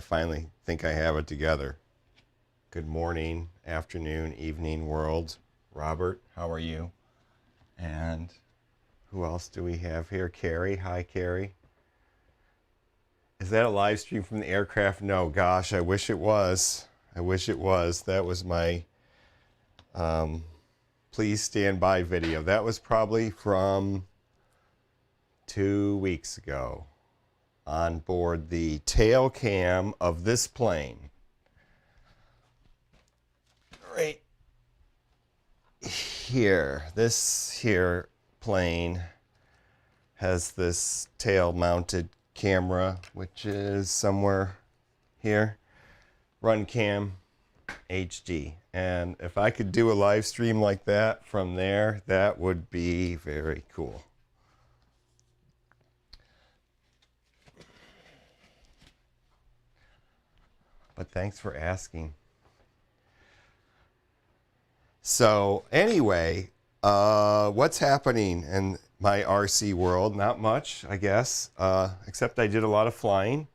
finally think I have it together. Good morning, afternoon, evening, world. Robert, how are you? And who else do we have here? Carrie. Hi, Carrie. Is that a live stream from the aircraft? No, gosh, I wish it was. I wish it was. That was my please stand by video. That was probably from 2 weeks ago on board the tail cam of this plane. Right here, this here plane has this tail mounted camera, which is somewhere here, run cam HD. And if I could do a live stream like that from there, that would be very cool. But thanks for asking. So anyway, what's happening in my RC world? Not much, I guess, except I did a lot of flying.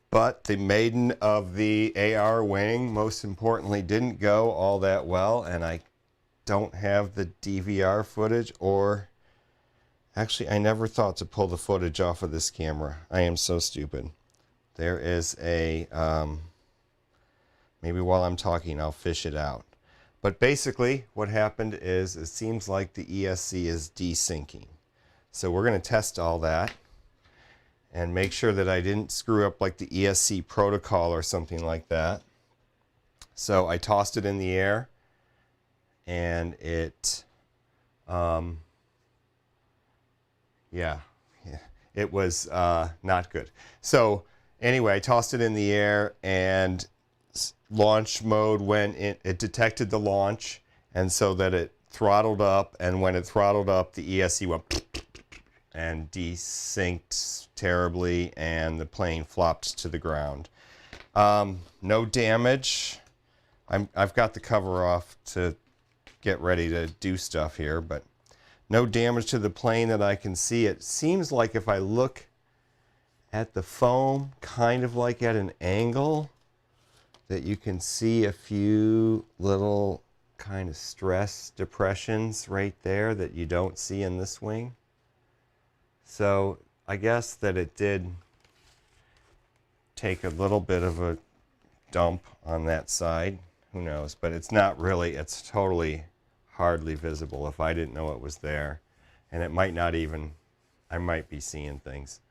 But the maiden of the AR wing, most importantly, didn't go all that well, and I don't have the DVR footage, or actually I never thought to pull the footage off of this camera. I am so stupid. There is a, maybe while I'm talking I'll fish it out. But basically what happened is it seems like the ESC is desyncing. So we're going to test all that and make sure that I didn't screw up like the ESC protocol or something like that. So I tossed it in the air and it, it was not good. So anyway, I tossed it in the air and launch mode went in, it detected the launch, and so that it throttled up, and when it throttled up, the ESC went and desynced terribly, and the plane flopped to the ground. No damage. I've got the cover off to get ready to do stuff here, but no damage to the plane that I can see. It seems like if I look at the foam, kind of like at an angle, that you can see a few little kind of stress depressions right there that you don't see in this wing. So I guess that it did take a little bit of a dump on that side. Who knows? But it's not really, it's totally hardly visible if I didn't know it was there. And it might not even, I might be seeing things.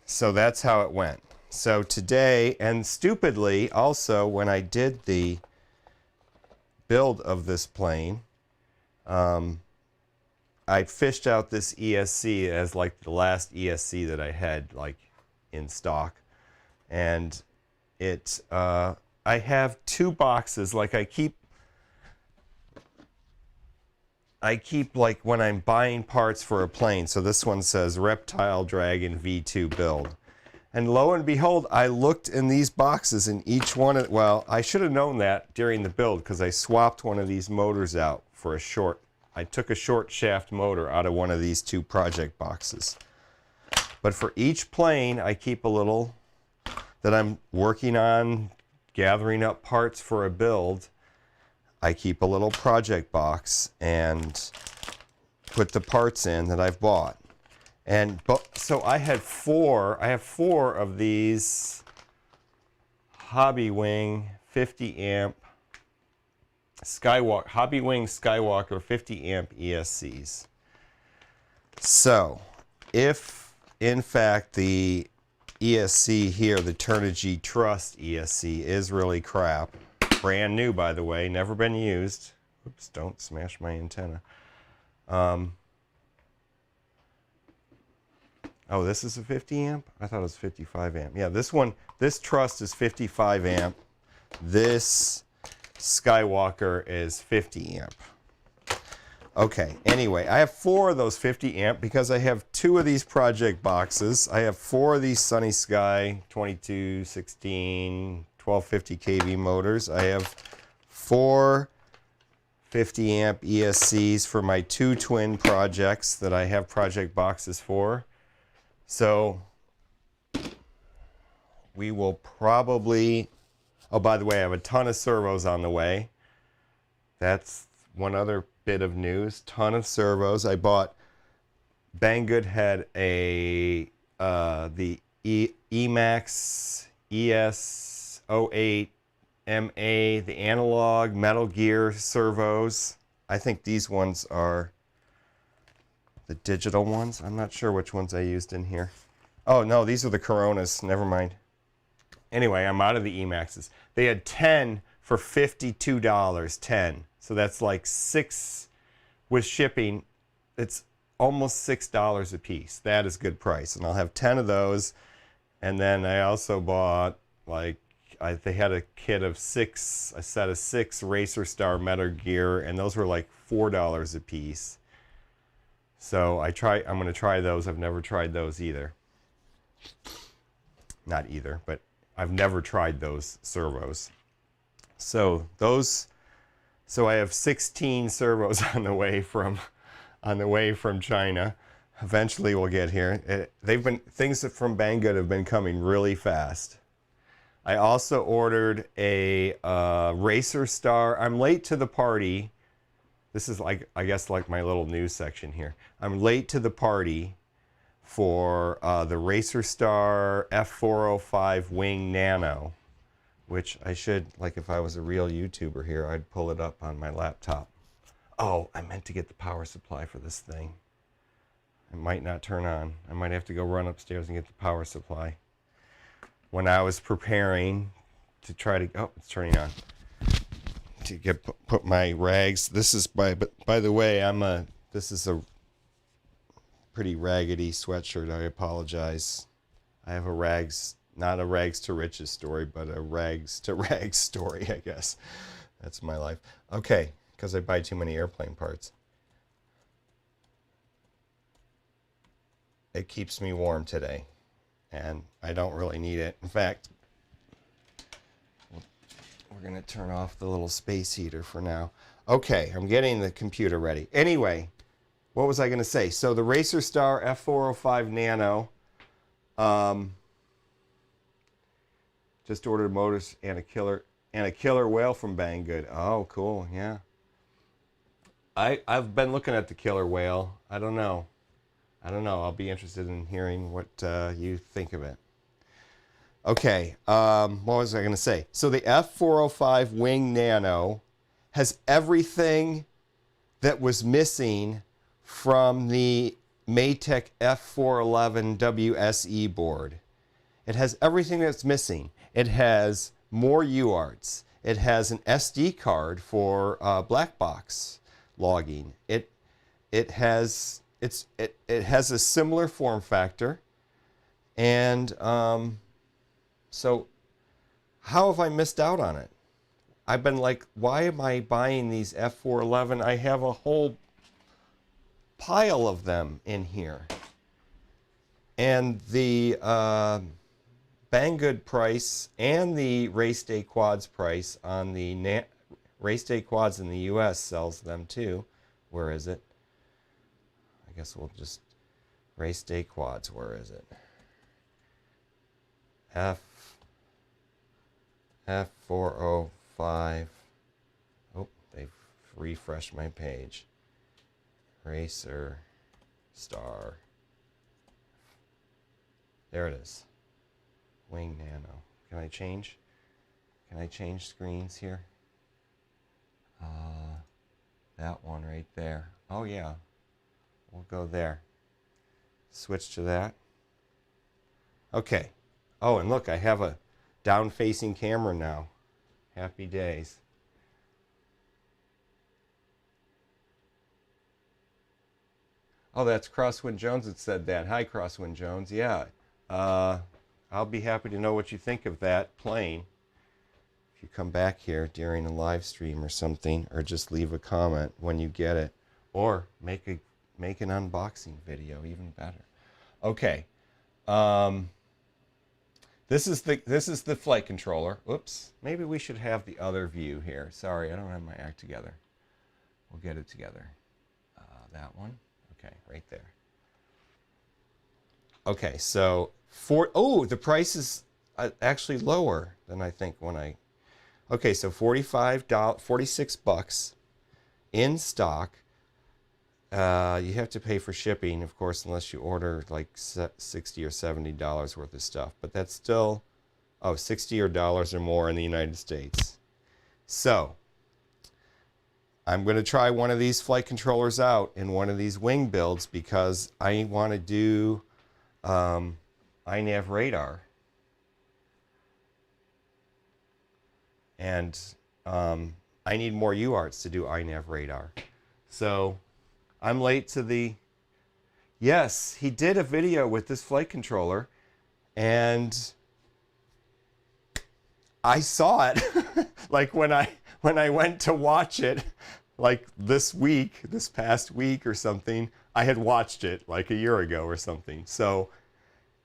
So that's how it went. So today, and stupidly also, when I did the build of this plane, I fished out this ESC as like the last ESC that I had like in stock. And it, I have two boxes, like I keep like when I'm buying parts for a plane. So this one says Reptile Dragon V2 build. And lo and behold, I looked in these boxes, and each one, well, I should have known that during the build because I swapped one of these motors out for a short, I took a short shaft motor out of one of these two project boxes. But for each plane, I keep a little that I'm working on, gathering up parts for a build. I keep a little project box and put the parts in that I've bought. And so I have four of these Hobby Wing 50 amp Hobby Wing Skywalker 50 amp ESCs. So if in fact the ESC here, the Turnigy Trust ESC, is really crap, brand new by the way, never been used. Oops, don't smash my antenna. Oh, this is a 50 amp? I thought it was 55 amp. Yeah, this one, this Trust is 55 amp. This Skywalker is 50 amp. Okay, anyway, I have four of those 50 amp because I have two of these project boxes. I have four of these Sunny Sky 2216 1250 kV motors. I have four 50 amp ESCs for my two twin projects that I have project boxes for. So we will probably, oh, by the way, I have a ton of servos on the way. That's one other bit of news. Ton of servos. I bought, Banggood had the Emax ES08 MA, the analog Metal Gear servos. I think these ones are the digital ones. I'm not sure which ones I used in here. Oh, no, these are the Coronas. Never mind. Anyway, I'm out of the Emaxes. They had 10 for $52. 10. So that's like 6 with shipping. It's almost $6 a piece. That is good price. And I'll have 10 of those. And then I also bought, like, they had a kit of 6, a set of 6 Racer Star Metal Gear, and those were like $4 a piece. So I'm going to try those. I've never tried those either. Not either, but I've never tried those servos. So I have 16 servos on the way from China. Eventually we'll get here. Things from Banggood have been coming really fast. I also ordered a Racer Star. I'm late to the party. This is like, I guess, like my little news section here. I'm late to the party for the Racer Star F405 Wing Nano, which I should, like if I was a real YouTuber here, I'd pull it up on my laptop. Oh, I meant to get the power supply for this thing. It might not turn on. I might have to go run upstairs and get the power supply. When I was preparing to try to, oh, it's turning on, to put my rags. This is by the way, this is a pretty raggedy sweatshirt. I apologize. I have a rags, not a rags to riches story, but a rags to rags story, I guess. That's my life. Okay, because I buy too many airplane parts. It keeps me warm today, and I don't really need it. In fact, we're going to turn off the little space heater for now. Okay, I'm getting the computer ready. Anyway, what was I going to say? So the Racer Star F405 Nano, just ordered motors and a killer whale from Banggood. Oh, cool, yeah. I've been looking at the killer whale. I don't know. I'll be interested in hearing what you think of it. Okay, what was I going to say? So the F405 Wing Nano has everything that was missing from the Maytech F411 WSE board. It has everything that's missing. It has more UARTs. It has an SD card for black box logging. It has a similar form factor, and so how have I missed out on it? I've been like, why am I buying these F411? I have a whole pile of them in here, and the Banggood price and the Race Day Quads price on the Race Day Quads in the US sells them too. Where is it? I guess we'll just Race Day Quads. Where is it? F405. Oh, they've refreshed my page. Racer Star. There it is. Wing Nano. Can I change? Can I change screens here? That one right there. Oh yeah. We'll go there. Switch to that. Okay. Oh, and look, I have a down-facing camera now. Happy days. Oh, that's Crosswind Jones that said that. Hi, Crosswind Jones. Yeah. I'll be happy to know what you think of that plane. If you come back here during a live stream or something, or just leave a comment when you get it, or make an unboxing video, even better. Okay. This is the flight controller. Oops. Maybe we should have the other view here. Sorry, I don't have my act together. We'll get it together. That one. Okay, right there. Okay, so the price is actually lower than I think when I... Okay, so $46 in stock. You have to pay for shipping, of course, unless you order like $60 or $70 worth of stuff. But that's still, oh, $60 or more in the United States. So I'm going to try one of these flight controllers out in one of these wing builds because I want to do iNav radar. And I need more UARTs to do iNav radar. So I'm late to the... Yes, he did a video with this flight controller, and I saw it. Like when I went to watch it, like this past week or something, I had watched it like a year ago or something. So,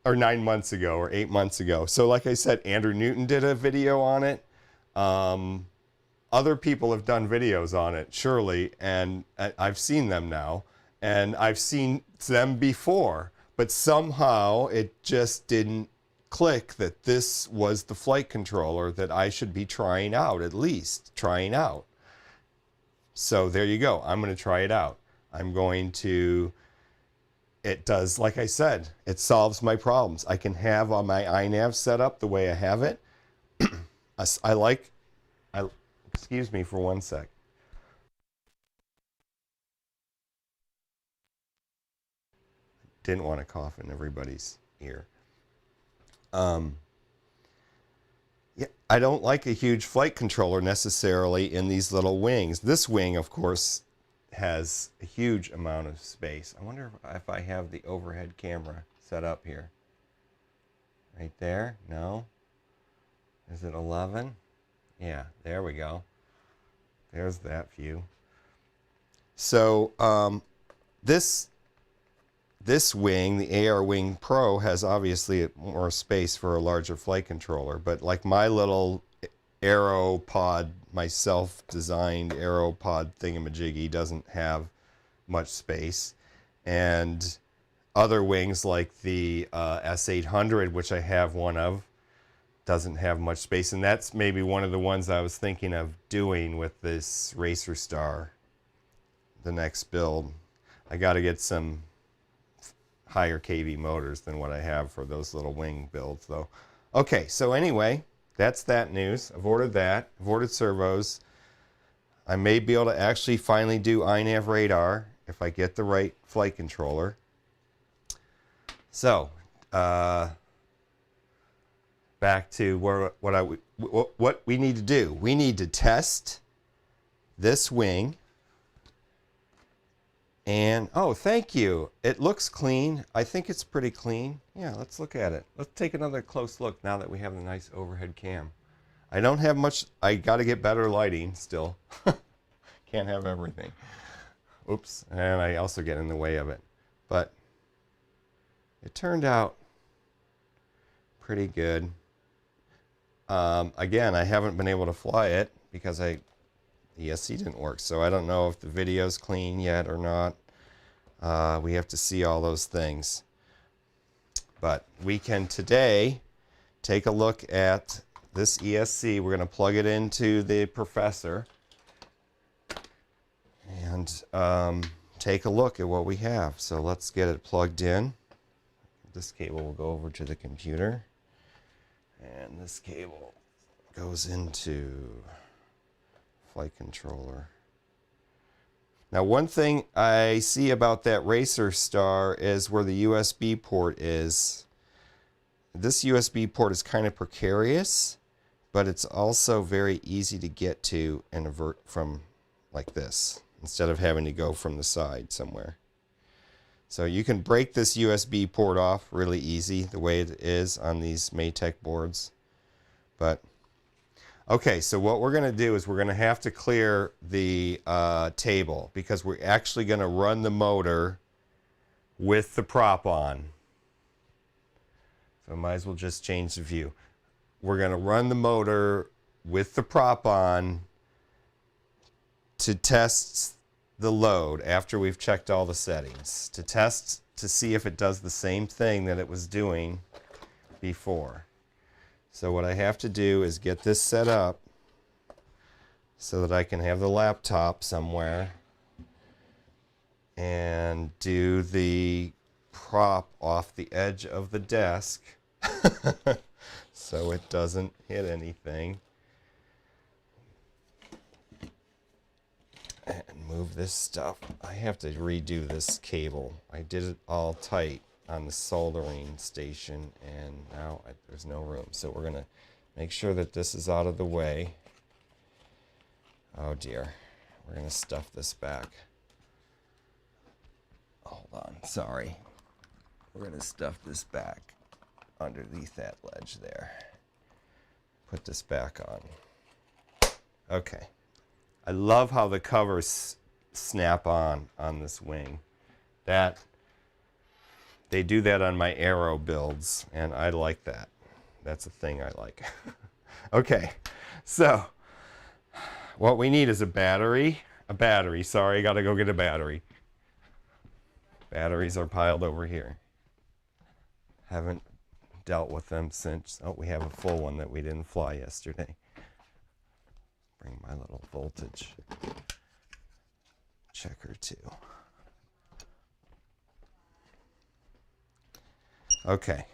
or 9 months ago or 8 months ago. So like I said, Andrew Newton did a video on it. Other people have done videos on it, surely, and I've seen them now, and I've seen them before, but somehow it just didn't click that this was the flight controller that I should be trying out, at least trying out. So there you go. I'm going to try it out. I'm going to... It does, like I said, it solves my problems. I can have on my iNav set up the way I have it. Excuse me for one sec. Didn't want to cough in everybody's ear. Yeah, I don't like a huge flight controller necessarily in these little wings. This wing, of course, has a huge amount of space. I wonder if I have the overhead camera set up here. Right there? No? Is it 11? Yeah, there we go. There's that view. So this wing, the AR Wing Pro, has obviously more space for a larger flight controller, but like my little AeroPod, my self-designed AeroPod thingamajiggy doesn't have much space. And other wings like the S800, which I have one of, doesn't have much space, and that's maybe one of the ones I was thinking of doing with this Racer Star, the next build. I got to get some higher kV motors than what I have for those little wing builds, though. Okay, so anyway, that's that news. I've ordered that. I've ordered servos. I may be able to actually finally do iNav radar if I get the right flight controller. So, back to what we need to do. We need to test this wing. And, oh, thank you. It looks clean. I think it's pretty clean. Yeah, let's look at it. Let's take another close look now that we have the nice overhead cam. I don't have much. I got to get better lighting still. Can't have everything. Oops. And I also get in the way of it. But it turned out pretty good. Again, I haven't been able to fly it because ESC didn't work, so I don't know if the video's clean yet or not. We have to see all those things. But we can today take a look at this ESC. We're going to plug it into the Professor and take a look at what we have. So let's get it plugged in. This cable will go over to the computer, and this cable goes into flight controller. Now, one thing I see about that Racer Star is where the USB port is. This USB port is kind of precarious, but it's also very easy to get to and avert from like this, instead of having to go from the side somewhere. So you can break this USB port off really easy, the way it is on these Maytech boards. But okay, so what we're going to do is we're going to have to clear the table because we're actually going to run the motor with the prop on. So I might as well just change the view. We're going to run the motor with the prop on to test the load after we've checked all the settings, to test to see if it does the same thing that it was doing before. So what I have to do is get this set up so that I can have the laptop somewhere and do the prop off the edge of the desk so it doesn't hit anything. And move this stuff. I have to redo this cable. I did it all tight on the soldering station, and now there's no room. So we're gonna make sure that this is out of the way. Oh dear, we're gonna stuff this back. Hold on, sorry. We're gonna stuff this back underneath that ledge there. Put this back on. Okay. I love how the covers snap on this wing. They do that on my Aero builds, and I like that. That's a thing I like. Okay, so what we need is a battery. Sorry, gotta go get a battery. Batteries are piled over here. Haven't dealt with them since, oh, we have a full one that we didn't fly yesterday. Bring my little voltage checker too. Okay.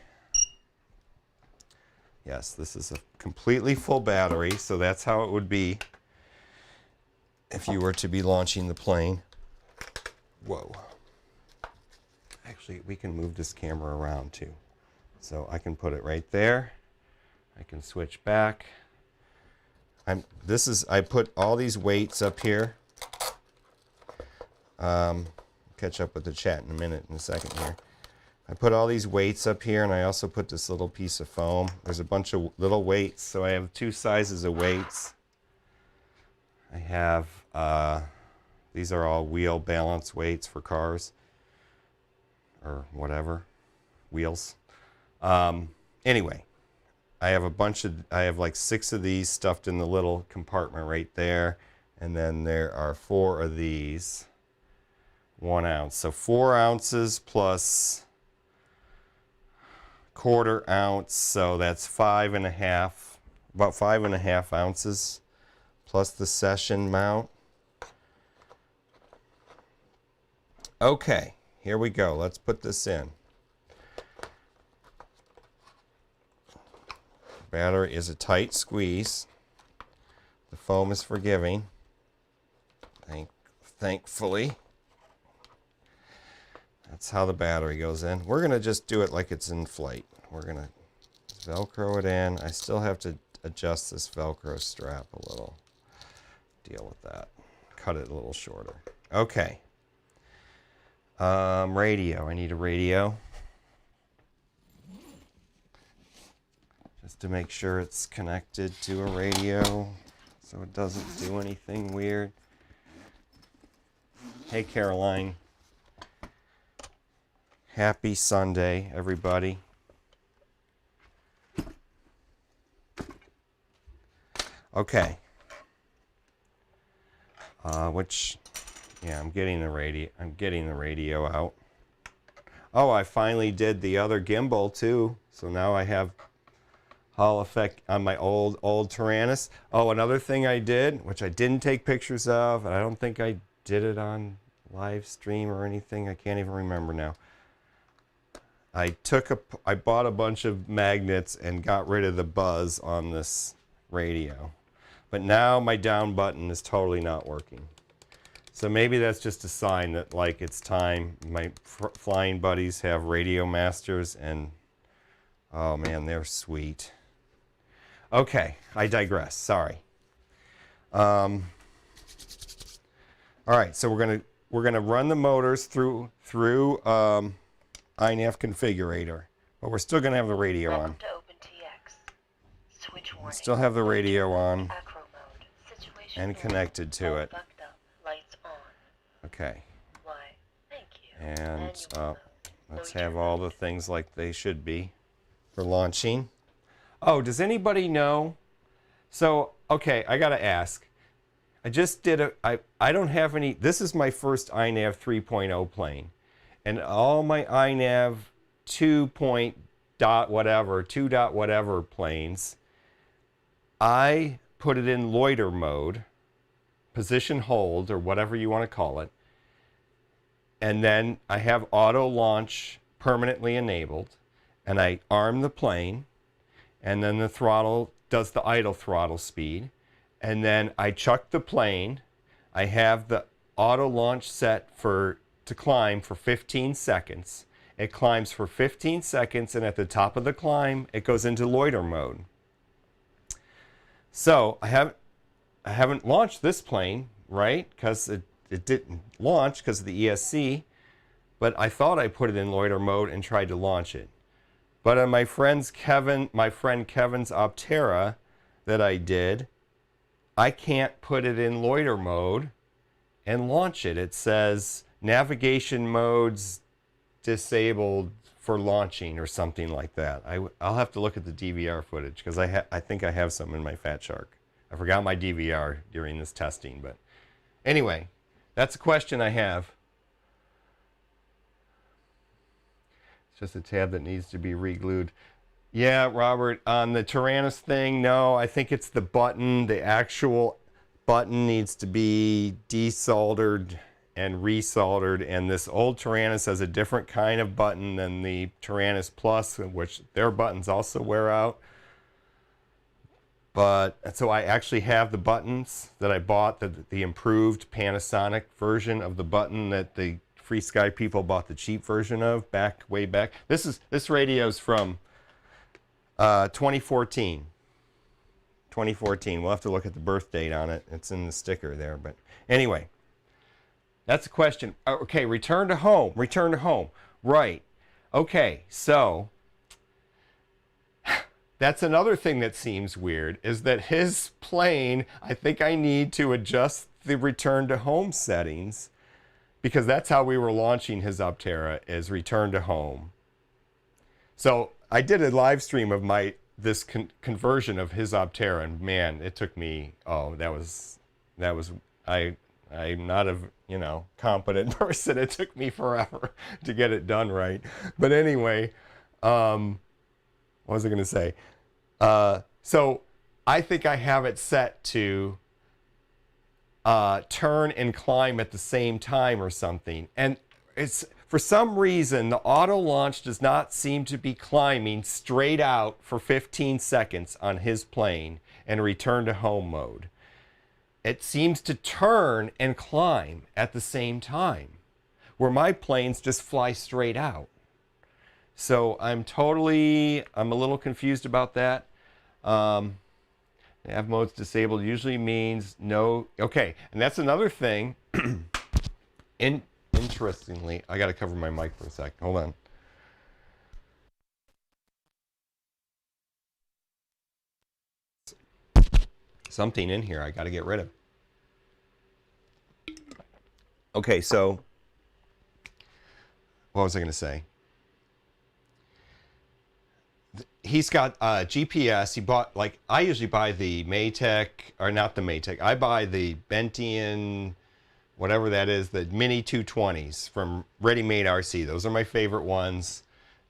Yes, this is a completely full battery, so that's how it would be if you were to be launching the plane. Whoa. Actually, we can move this camera around too. So I can put it right there. I can switch back. I put all these weights up here. Catch up with the chat in a second here. I put all these weights up here, and I also put this little piece of foam. There's a bunch of little weights, so I have two sizes of weights. I have, these are all wheel balance weights for cars, or whatever, wheels. Anyway, I have like 6 of these stuffed in the little compartment right there, and then there are 4 of these, 1 ounce. So 4 ounces plus 1/4 ounce, so that's 5.5, about 5.5 ounces, plus the session mount. Okay, here we go. Let's put this in. Battery is a tight squeeze. The foam is forgiving. Thankfully. That's how the battery goes in. We're going to just do it like it's in flight. We're going to Velcro it in. I still have to adjust this Velcro strap a little. Deal with that. Cut it a little shorter. Okay. Radio. I need a radio. Just to make sure it's connected to a radio so it doesn't do anything weird. Hey, Caroline. Happy Sunday, everybody. Okay. I'm getting the radio out. Oh, I finally did the other gimbal too. So now I have Hall effect on my old Tyrannus. Oh, another thing I did, which I didn't take pictures of, and I don't think I did it on live stream or anything. I can't even remember now. I bought a bunch of magnets and got rid of the buzz on this radio. But now my down button is totally not working. So maybe that's just a sign that like it's time. My flying buddies have Radio Masters, and oh man, they're sweet. Okay, I digress, sorry. All right, so we're gonna run the motors through iNav configurator, but we're still going to have the radio on. Still have the radio on and connected to it. Okay. And let's have all the things like they should be for launching. Oh, does anybody know? So, okay, I got to ask. I just did I don't have any, this is my first iNav 3.0 plane. And all my iNav 2.0 dot whatever, 2 dot whatever planes, I put it in loiter mode, position hold, or whatever you want to call it. And then I have auto launch permanently enabled, and I arm the plane, and then the throttle does the idle throttle speed, and then I chuck the plane. I have the auto launch set to climb for 15 seconds. It climbs for 15 seconds, and at the top of the climb, it goes into loiter mode. So I haven't launched this plane, right? Because it didn't launch because of the ESC, but I thought I put it in loiter mode and tried to launch it. But on my friend Kevin's Optera that I did, I can't put it in loiter mode and launch it. It says navigation modes disabled for launching or something like that. I'll have to look at the DVR footage because I think I have some in my Fat Shark. I forgot my DVR during this testing, but anyway, that's a question I have. It's just a tab that needs to be re-glued. Yeah, Robert, on the Tyrannus thing, no, I think it's the button. The actual button needs to be desoldered and resoldered, and this old Tyrannus has a different kind of button than the Tyrannus Plus, which their buttons also wear out. But so I actually have the buttons that I bought, the improved Panasonic version of the button that the Free Sky people bought the cheap version of way back. This radio's from 2014. 2014. We'll have to look at the birth date on it. It's in the sticker there. But anyway, that's a question. Okay, return to home. Return to home. Right. Okay, so that's another thing that seems weird, is that his plane, I think I need to adjust the return to home settings, because that's how we were launching his Optera, is return to home. So I did a live stream of this conversion of his Optera, and man, it took me, I'm not a competent person. It took me forever to get it done right. But anyway, what was I going to say? So I think I have it set to turn and climb at the same time or something. And it's, for some reason, the auto launch does not seem to be climbing straight out for 15 seconds on his plane and return to home mode. It seems to turn and climb at the same time, where my planes just fly straight out. So I'm a little confused about that. Nav mode's disabled usually means no. Okay, and that's another thing. Interestingly, I got to cover my mic for a sec. Hold on. Something in here I got to get rid of. Okay, so what was I going to say? He's got GPS. He bought, like, I usually buy the Maytech, or not the Maytech. I buy the Bentian, whatever that is, the Mini 220s from Ready Made RC. Those are my favorite ones.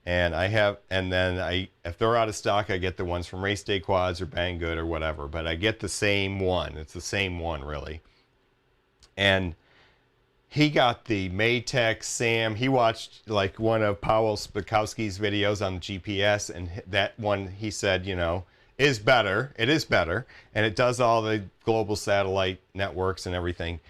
And if they're out of stock, I get the ones from Race Day Quads or Banggood or whatever. But I get the same one. It's the same one, really. And he got the Maytech Sam. He watched like one of Powell Spakowski's videos on GPS, and that one, he said, is better. It is better, and it does all the global satellite networks and everything.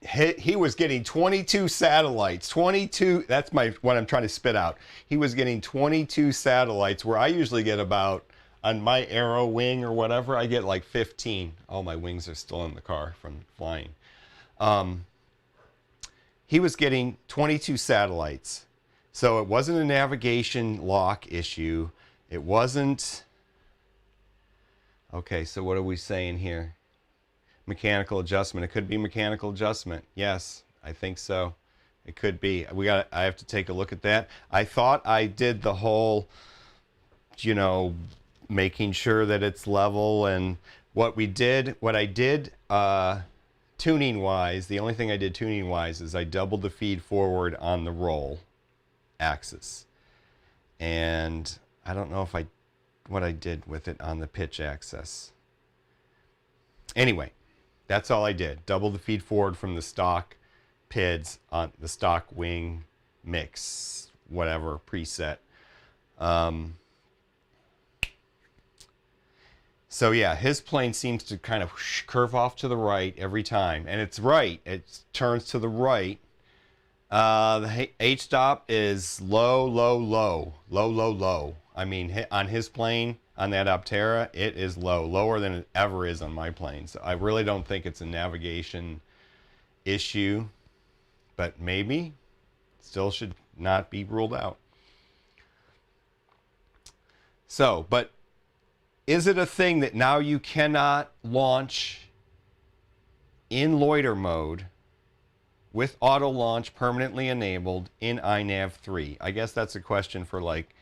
He was getting 22 satellites. 22. That's what I'm trying to spit out. He was getting 22 satellites, where I usually get about, on my Aero wing or whatever, I get like 15. All my wings are still in the car from flying. He was getting 22 satellites. So it wasn't a navigation lock issue. It wasn't. Okay, so what are we saying here? Mechanical adjustment. It could be mechanical adjustment. Yes, I think so. It could be. I have to take a look at that. I thought I did the whole, making sure that it's level, and what I did, tuning wise, the only thing I did tuning wise is I doubled the feed forward on the roll axis. and I don't know if what I did with it on the pitch access. Anyway, that's all I did. Double the feed forward from the stock PIDs on the stock wing mix, whatever preset. So yeah, his plane seems to kind of curve off to the right every time, and it's right. It turns to the right. The H-stop is low, low, low, low, low, low. I mean, on his plane, on that Optera, it is low, lower than it ever is on my plane. So I really don't think it's a navigation issue, but maybe still should not be ruled out. So, but is it a thing that now you cannot launch in loiter mode with auto launch permanently enabled in iNav 3? I guess that's a question for like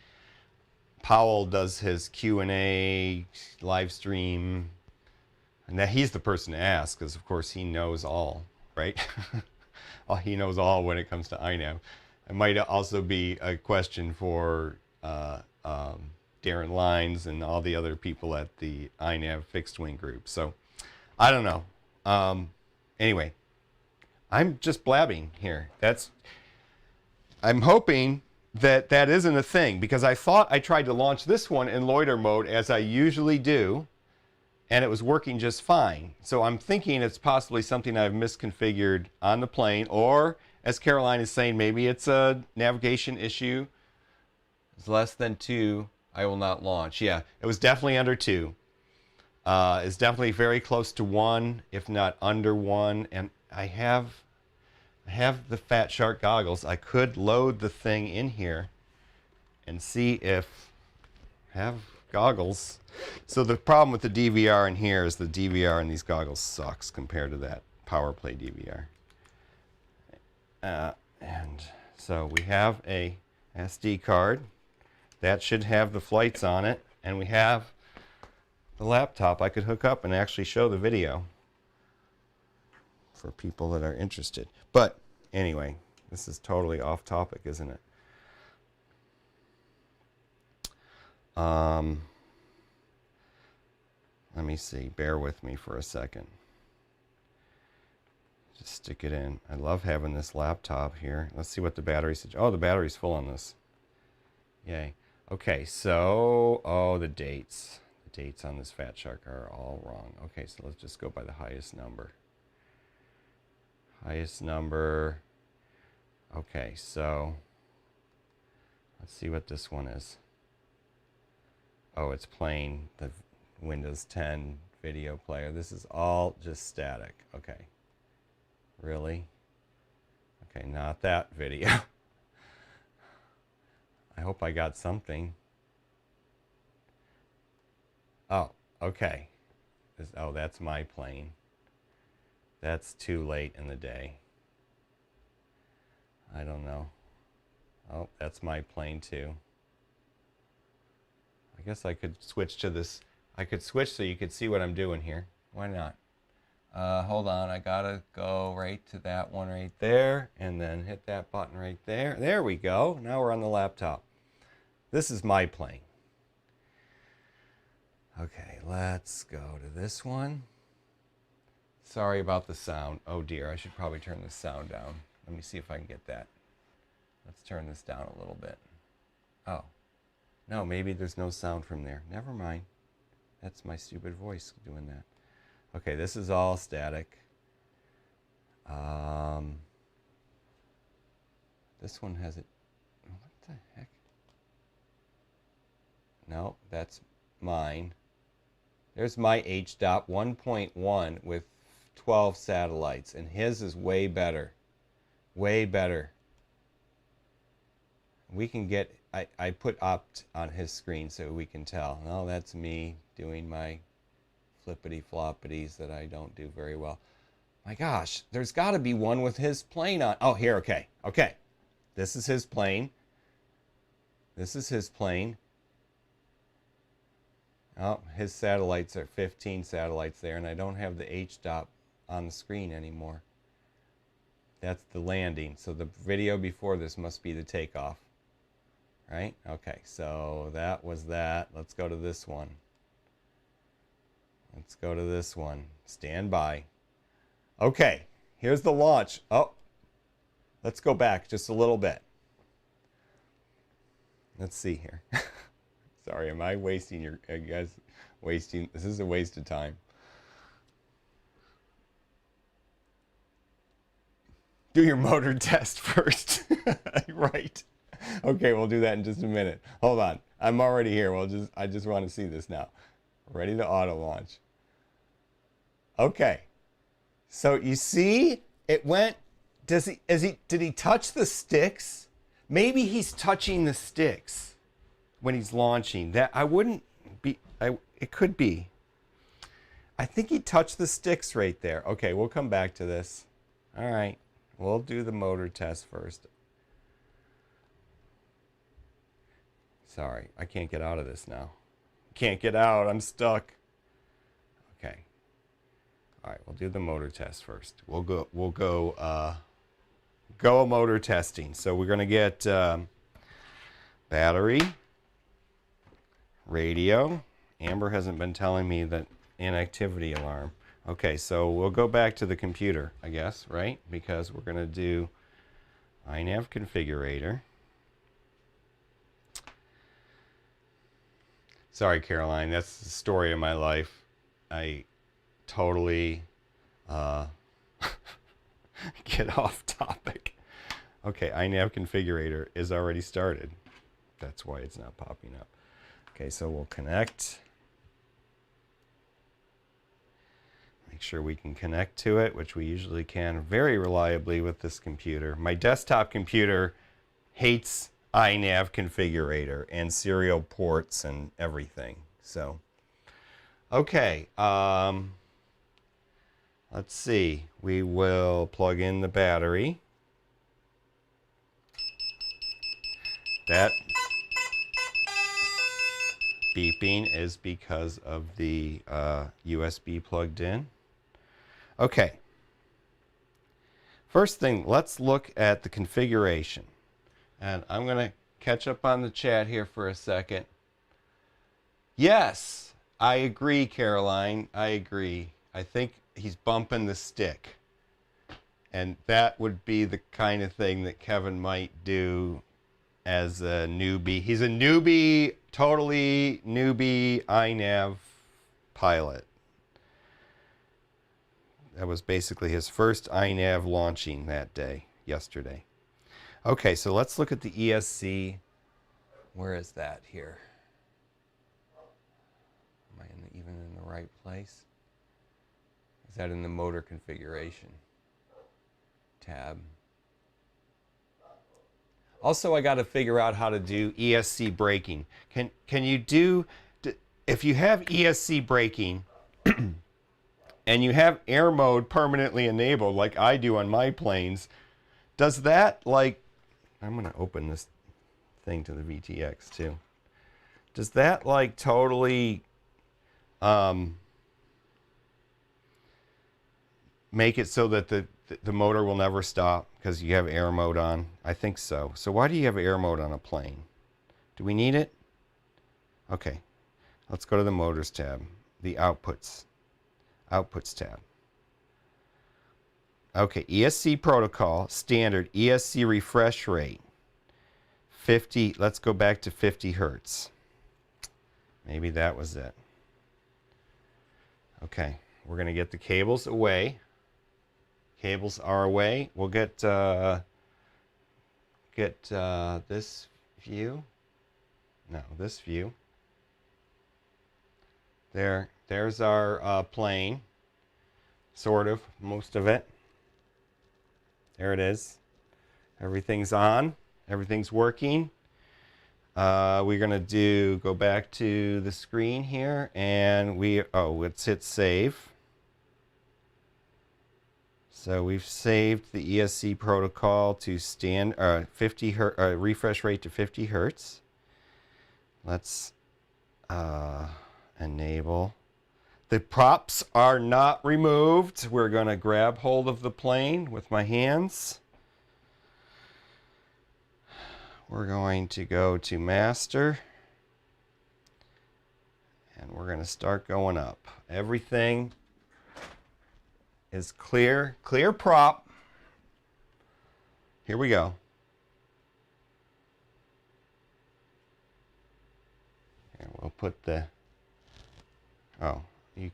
Powell does his Q&A live stream. And that he's the person to ask because, of course, he knows all, right? He knows all when it comes to iNav. It might also be a question for Darren Lines and all the other people at the iNav fixed wing group. So I don't know. Anyway, I'm just blabbing here. I'm hoping that isn't a thing, because I thought I tried to launch this one in loiter mode as I usually do, and it was working just fine. So I'm thinking it's possibly something I've misconfigured on the plane, or as Caroline is saying, maybe it's a navigation issue. It's less than 2, I will not launch. Yeah, it was definitely under 2. It's definitely very close to 1, if not under 1. And I have the Fat Shark goggles. I could load the thing in here and see if I have goggles. So the problem with the DVR in here is the DVR in these goggles sucks compared to that PowerPlay DVR. And so we have a SD card. That should have the flights on it. And we have the laptop I could hook up and actually show the video for people that are interested. But anyway, this is totally off topic, isn't it? Let me see. Bear with me for a second. Just stick it in. I love having this laptop here. Let's see what the battery says. Oh, the battery's full on this. Yay. Okay, so, the dates. The dates on this Fat Shark are all wrong. Okay, so let's just go by the highest number. Highest number. Okay, so let's see what this one is. Oh, it's playing the Windows 10 video player. This is all just static. Okay. Really? Okay, not that video. I hope I got something. Oh, okay. Oh, that's my plane. That's too late in the day. I don't know. Oh, that's my plane too. I guess I could switch to this. I could switch so you could see what I'm doing here. Why not? Hold on, I gotta go right to that one right there and then hit that button right there. There we go. Now we're on the laptop. This is my plane. Okay, let's go to this one. Sorry about the sound. Oh dear, I should probably turn the sound down. Let me see if I can get that. Let's turn this down a little bit. Oh, no, maybe there's no sound from there. Never mind. That's my stupid voice doing that. Okay, this is all static. This one has it. What the heck? No, that's mine. There's my H-stop 1.1 with 12 satellites, and his is way better. Way better. We can get, I put opt on his screen so we can tell. No, that's me doing my flippity floppities that I don't do very well. My gosh, there's got to be one with his plane on. Oh, here, okay. Okay. This is his plane. This is his plane. Oh, his satellites are 15 satellites there, and I don't have the H-stop on the screen anymore. That's the landing. So the video before this must be the takeoff. right? Okay, so that was that. Let's go to this one. Let's go to this one. Stand by. Okay, here's the launch. Oh, let's go back just a little bit. Let's see here. Sorry, am I wasting your, you guys wasting, this is a waste of time. Do your motor test first. Right. Okay, we'll do that in just a minute. Hold on. I'm already here. I just want to see this now. Ready to auto launch. Okay. So you see, it went, did he touch the sticks? Maybe he's touching the sticks when he's launching. That I wouldn't be, it could be. I think he touched the sticks right there. Okay, we'll come back to this. All right, we'll do the motor test first. Sorry, I can't get out of this now. Can't get out, I'm stuck. Okay. All right, we'll do the motor test first. We'll go motor testing. So we're gonna get battery, radio. Amber hasn't been telling me that inactivity alarm. Okay, so we'll go back to the computer, I guess, right? Because we're gonna do iNav configurator. Sorry, Caroline, that's the story of my life. I totally get off topic. Okay, iNav configurator is already started. That's why it's not popping up. Okay, so we'll connect. Make sure we can connect to it, which we usually can very reliably with this computer. My desktop computer hates iNav configurator and serial ports and everything. So, okay, let's see. We will plug in the battery. That beeping is because of the USB plugged in. Okay. First thing, let's look at the configuration. And I'm going to catch up on the chat here for a second. Yes, I agree, Caroline. I agree. I think he's bumping the stick. And that would be the kind of thing that Kevin might do as a newbie. He's a newbie, totally newbie iNav pilot. That was basically his first iNav launching that day, yesterday. Okay, so let's look at the ESC. Where is that here? Am I even in the right place? Is that in the motor configuration tab? Also, I got to figure out how to do ESC braking. Can you do, if you have ESC braking and you have air mode permanently enabled like I do on my planes, does that, like, I'm going to open this thing to the VTX too. Does that like totally make it so that the motor will never stop because you have air mode on? I think so. So why do you have air mode on a plane? Do we need it? Okay, let's go to the motors tab, the outputs tab. Okay, ESC protocol, standard, ESC refresh rate, 50, let's go back to 50 hertz. Maybe that was it. Okay, we're going to get the cables away. Cables are away. We'll get this view. No, this view. There's our plane, sort of, most of it. There it is. Everything's on. Everything's working. We're going to go back to the screen here, and let's hit save. So we've saved the ESC protocol to 50 hertz, refresh rate to 50 hertz. Let's enable. The props are not removed. We're going to grab hold of the plane with my hands. We're going to go to master, and we're going to start going up. Everything is clear. Clear prop. Here we go. And we'll put the, oh, you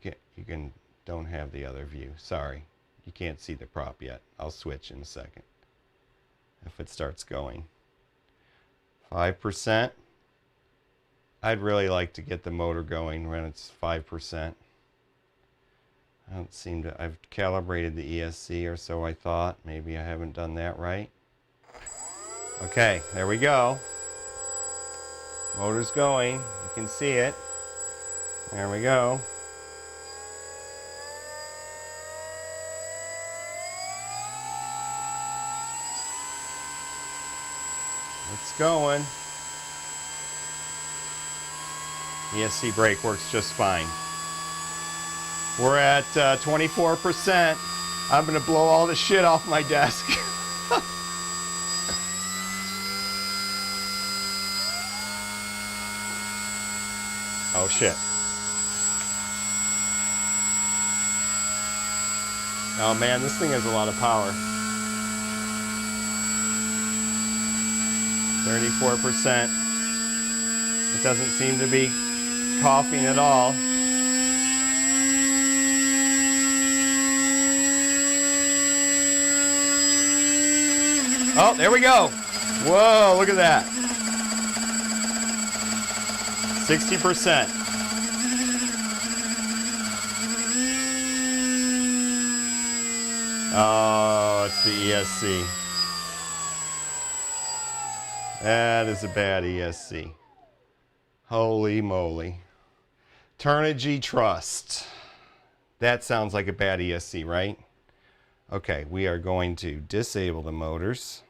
don't have the other view. Sorry. You can't see the prop yet. I'll switch in a second if it starts going. 5%. I'd really like to get the motor going when it's 5%. I don't seem to, I've calibrated the ESC, or so I thought. Maybe I haven't done that right. Okay, there we go. Motor's going. You can see it. There we go. It's going. ESC brake works just fine. We're at 24%. I'm going to blow all the shit off my desk. Oh shit. Oh man, this thing has a lot of power. 34%. It doesn't seem to be coughing at all. Oh, there we go. Whoa, look at that. 60%. Oh, it's the ESC. That is a bad ESC. Holy moly. Turnigy Trust. That sounds like a bad ESC, right? Okay, we are going to disable the motors.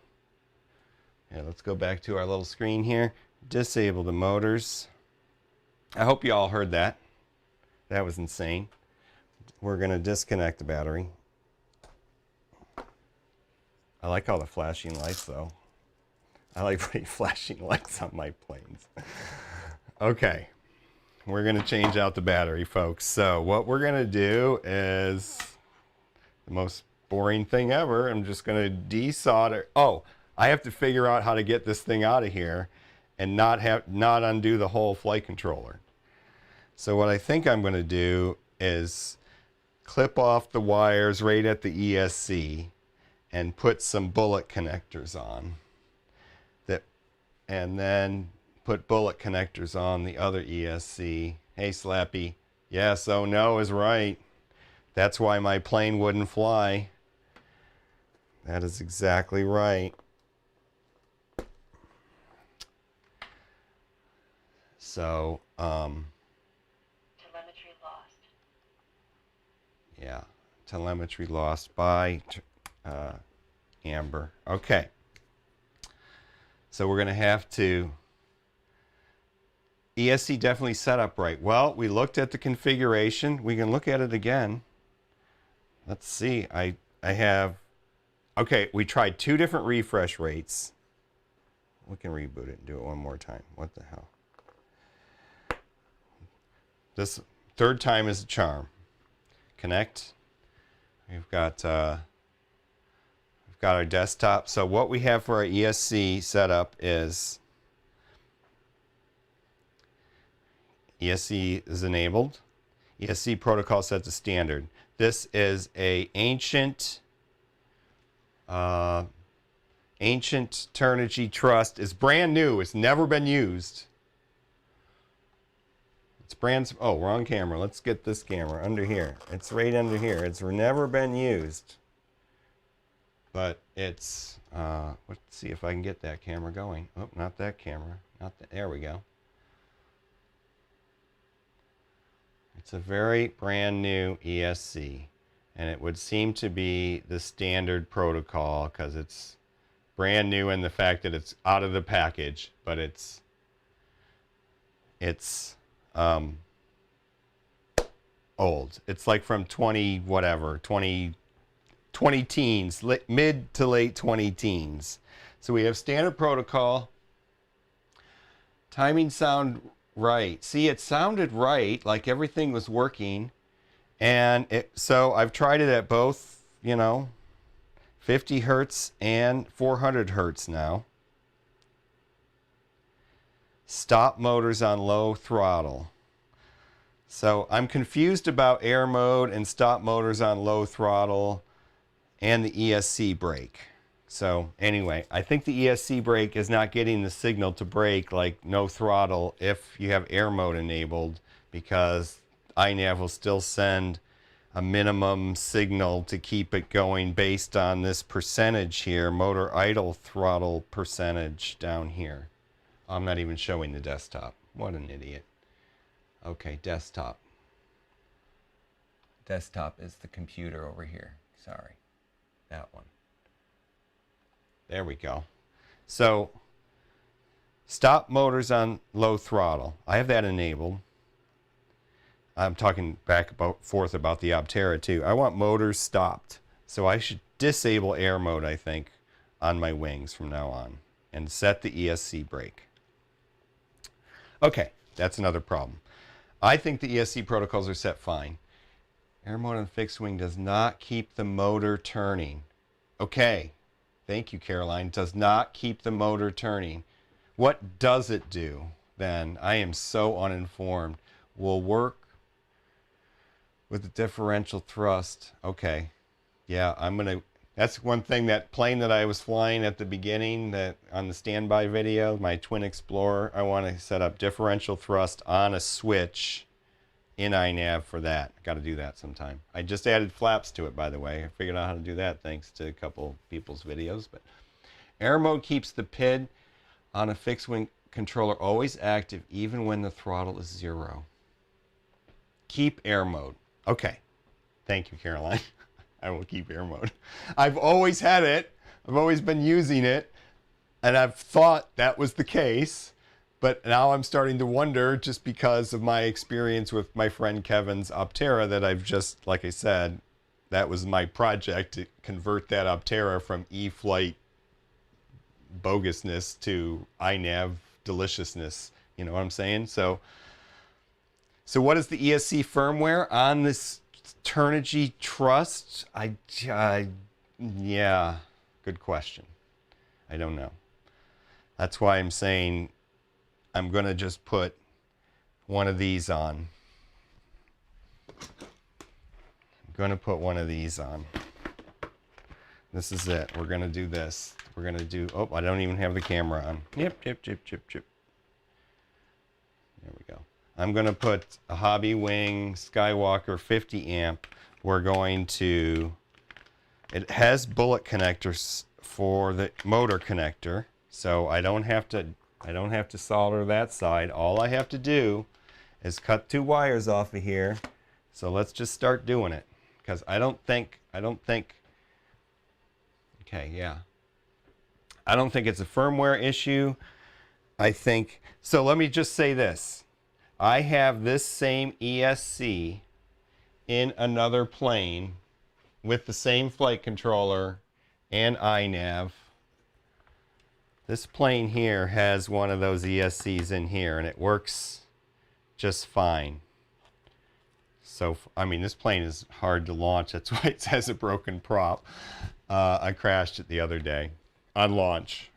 Yeah, let's go back to our little screen here. Disable the motors. I hope you all heard that. That was insane. We're going to disconnect the battery. I like all the flashing lights, though. I like putting flashing lights on my planes. Okay, we're going to change out the battery, folks. So what we're going to do is the most boring thing ever. I'm just going to desolder. Oh, I have to figure out how to get this thing out of here and not undo the whole flight controller. So what I think I'm going to do is clip off the wires right at the ESC and put some bullet connectors on. And then put bullet connectors on the other ESC. Hey, Slappy. Yes, oh no is right. That's why my plane wouldn't fly. That is exactly right. So, telemetry lost. Yeah, telemetry lost by Amber. Okay. So we're going to have to, ESC definitely set up right. Well, we looked at the configuration. We can look at it again. Let's see. I have, okay, we tried 2 different refresh rates. We can reboot it and do it one more time. What the hell? This third time is a charm. Connect. We've got our desktop. So what we have for our ESC setup is ESC is enabled. ESC protocol set to standard. This is a ancient Turnigy Trust. It's brand new. It's never been used. It's brand, oh, wrong camera. Let's get this camera under here. It's right under here. It's never been used. But it's, let's see if I can get that camera going. Oh, not that camera. Not that, there we go. It's a very brand new ESC. And it would seem to be the standard protocol because it's brand new in the fact that it's out of the package. But it's old. It's like from 20 teens, mid to late 20 teens. So we have standard protocol, Timing sound right. See, it sounded right, like everything was working. And so I've tried it at both, you know, 50 hertz and 400 hertz now. Stop motors on low throttle. So I'm confused about air mode and stop motors on low throttle and the ESC brake. So anyway, I think the ESC brake is not getting the signal to brake like no throttle if you have air mode enabled, because iNav will still send a minimum signal to keep it going based on this percentage here, motor idle throttle percentage down here. I'm not even showing the desktop. What an idiot. Okay, desktop. Desktop is the computer over here. Sorry, that one. There we go. So, stop motors on low throttle. I have that enabled. I'm talking back forth about the Optera too. I want motors stopped. So I should disable air mode, I think, on my wings from now on and set the ESC brake. Okay, that's another problem. I think the ESC protocols are set fine. Air mode on fixed wing does not keep the motor turning. Okay, thank you, Caroline. Does not keep the motor turning. What does it do then? I am so uninformed. Will work with the differential thrust. Okay, yeah, that's one thing, that plane that I was flying at the beginning, that on the standby video, my Twin Explorer, I want to set up differential thrust on a switch in iNav for that. Got to do that sometime. I just added flaps to it, by the way. I figured out how to do that thanks to a couple people's videos. But air mode keeps the PID on a fixed wing controller always active even when the throttle is 0. Keep air mode. Okay. Thank you, Caroline. I will keep air mode. I've always had it. I've always been using it. And I've thought that was the case. But now I'm starting to wonder, just because of my experience with my friend Kevin's Optera, that I've just, like I said, that was my project to convert that Optera from E-Flight bogusness to iNav deliciousness. You know what I'm saying? So what is the ESC firmware on this Turnigy Trust? Yeah, good question. I don't know. That's why I'm saying I'm going to just put one of these on. I'm going to put one of these on. This is it. We're going to do this. We're going to do, oh, I don't even have the camera on. Yep. There we go. I'm going to put a Hobby Wing Skywalker 50 amp. We're going to, it has bullet connectors for the motor connector, so I don't have to solder that side. All I have to do is cut 2 wires off of here. So let's just start doing it, because I don't think, okay, yeah. I don't think it's a firmware issue. I think, so let me just say this. I have this same ESC in another plane with the same flight controller and iNav. This plane here has one of those ESCs in here, and it works just fine. So, I mean, this plane is hard to launch. That's why it has a broken prop. I crashed it the other day on launch.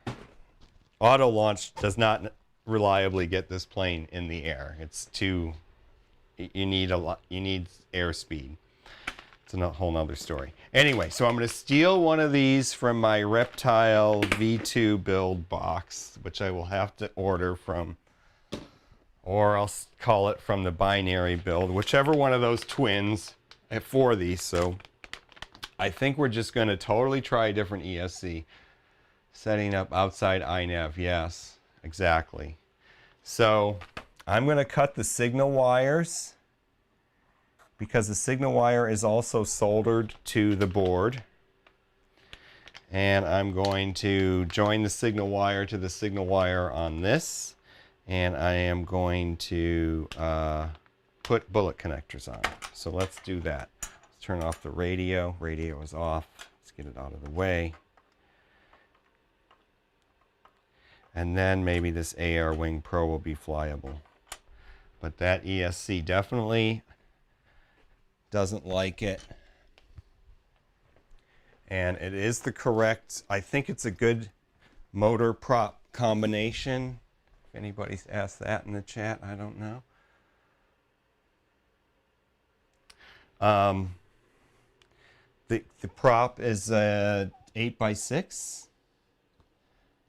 Auto launch does not reliably get this plane in the air. It's too, you need airspeed. It's a whole nother story. Anyway, so I'm going to steal one of these from my Reptile V2 build box, which I will have to order from, or I'll call it from the binary build, whichever one of those twins. I have 4 of these, so I think we're just going to totally try a different ESC. Setting up outside iNav, yes, exactly. So I'm going to cut the signal wires, because the signal wire is also soldered to the board. And I'm going to join the signal wire to the signal wire on this. And I am going to put bullet connectors on. So let's do that. Let's turn off the radio. Radio is off. Let's get it out of the way. And then maybe this AR Wing Pro will be flyable. But that ESC definitely doesn't like it. And it is the correct, I think it's a good motor prop combination. If anybody's asked that in the chat, I don't know. The prop is 8x6.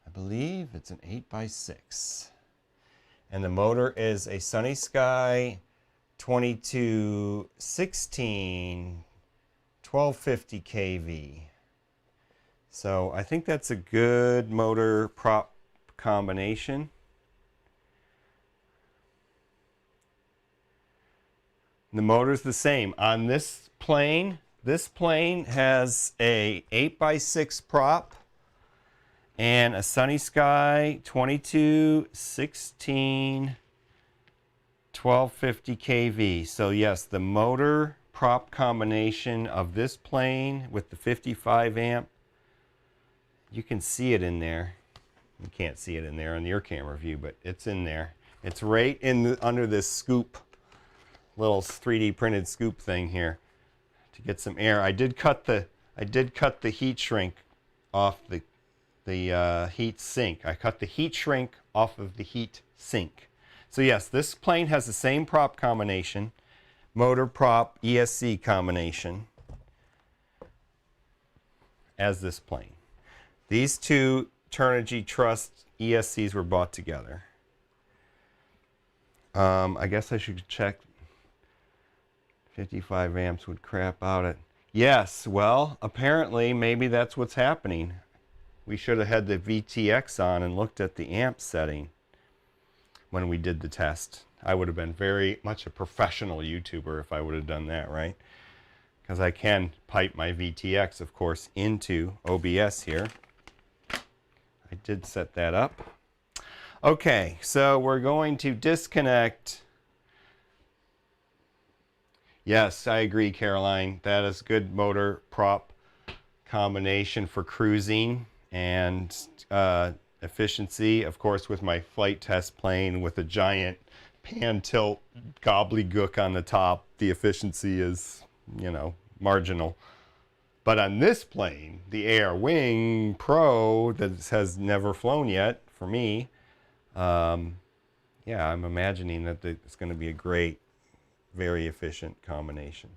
I believe it's an 8x6. And the motor is a Sunny Sky 2216 1250 kV. So I think that's a good motor prop combination. The motor's the same. On this plane has a 8x6 prop and a Sunny Sky 2216 1250 kV. So yes, the motor prop combination of this plane with the 55 amp, you can see it in there. You can't see it in there on your camera view, but it's in there. It's right in the, under this scoop, little 3D printed scoop thing here to get some air. I did cut the heat shrink off the heat sink. I cut the heat shrink off of the heat sink. So yes, this plane has the same prop combination, motor prop ESC combination as this plane. These two Turnigy Trust ESCs were bought together. I guess I should check 55 amps would crap out it. Yes, well, apparently maybe that's what's happening. We should have had the VTX on and looked at the amp setting when we did the test. I would have been very much a professional YouTuber if I would have done that, right? Because I can pipe my VTX, of course, into OBS here. I did set that up. Okay, so we're going to disconnect. Yes, I agree, Caroline. That is good motor prop combination for cruising and efficiency. Of course, with my flight test plane with a giant pan tilt gobbledygook on the top, the efficiency is, you know, marginal. But on this plane, the AR Wing Pro that has never flown yet for me, yeah, I'm imagining that it's going to be a great, very efficient combination.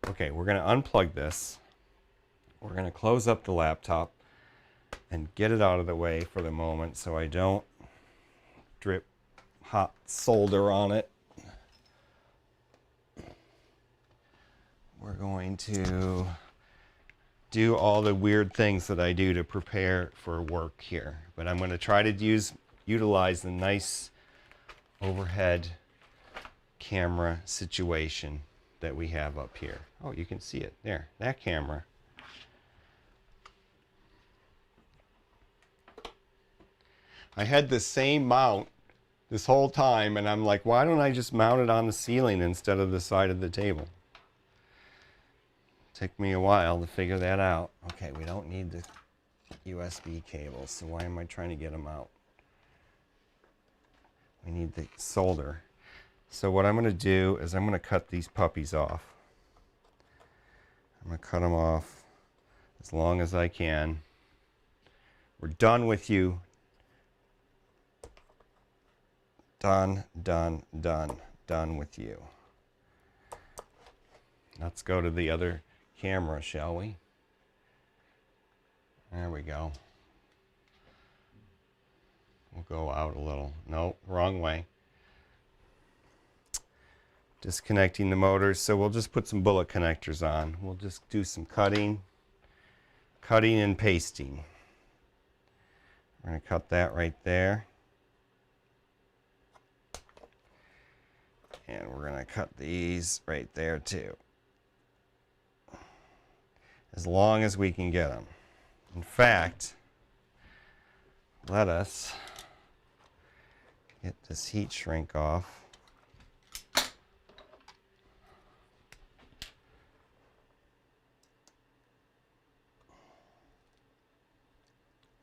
Okay, we're going to unplug this. We're going to close up the laptop and get it out of the way for the moment so I don't drip hot solder on it. We're going to do all the weird things that I do to prepare for work here. But I'm going to try to utilize the nice overhead camera situation that we have up here. Oh, you can see it there, that camera. I had the same mount this whole time, and I'm like, why don't I just mount it on the ceiling instead of the side of the table? Took me a while to figure that out. Okay, we don't need the USB cables, so why am I trying to get them out? We need the solder. So what I'm going to do is I'm going to cut these puppies off. I'm going to cut them off as long as I can. We're done with you. Done, done, done, done with you. Let's go to the other camera, shall we? There we go. We'll go out a little. No, wrong way. Disconnecting the motors. So we'll just put some bullet connectors on. We'll just do some cutting and pasting. We're going to cut that right there. And we're going to cut these right there too. As long as we can get them. In fact, let us get this heat shrink off.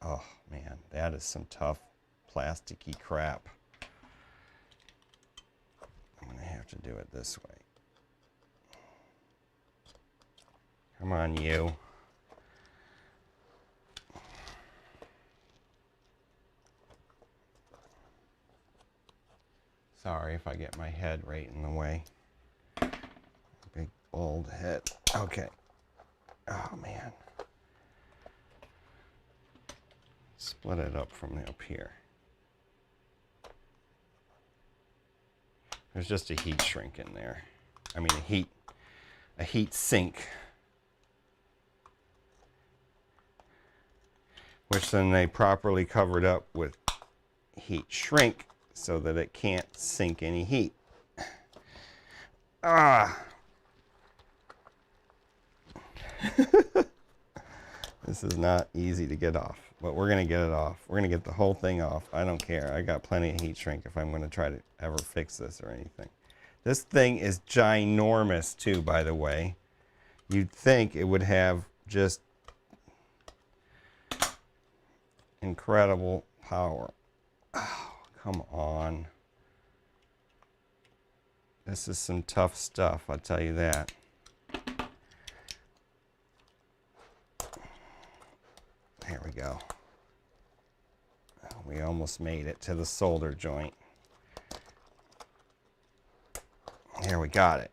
Oh man, that is some tough plasticky crap. I'm going to have to do it this way. Come on, you. Sorry if I get my head right in the way. Big bald head. Okay. Oh, man. Split it up from up here. There's just a heat shrink in there. I mean, a heat sink. Which then they properly covered up with heat shrink so that it can't sink any heat. Ah! This is not easy to get off, but we're going to get it off. We're going to get the whole thing off. I don't care. I got plenty of heat shrink if I'm going to try to ever fix this or anything. This thing is ginormous too, by the way. You'd think it would have just incredible power. Oh, come on. This is some tough stuff, I'll tell you that. There we go. We almost made it to the solder joint. There, we got it.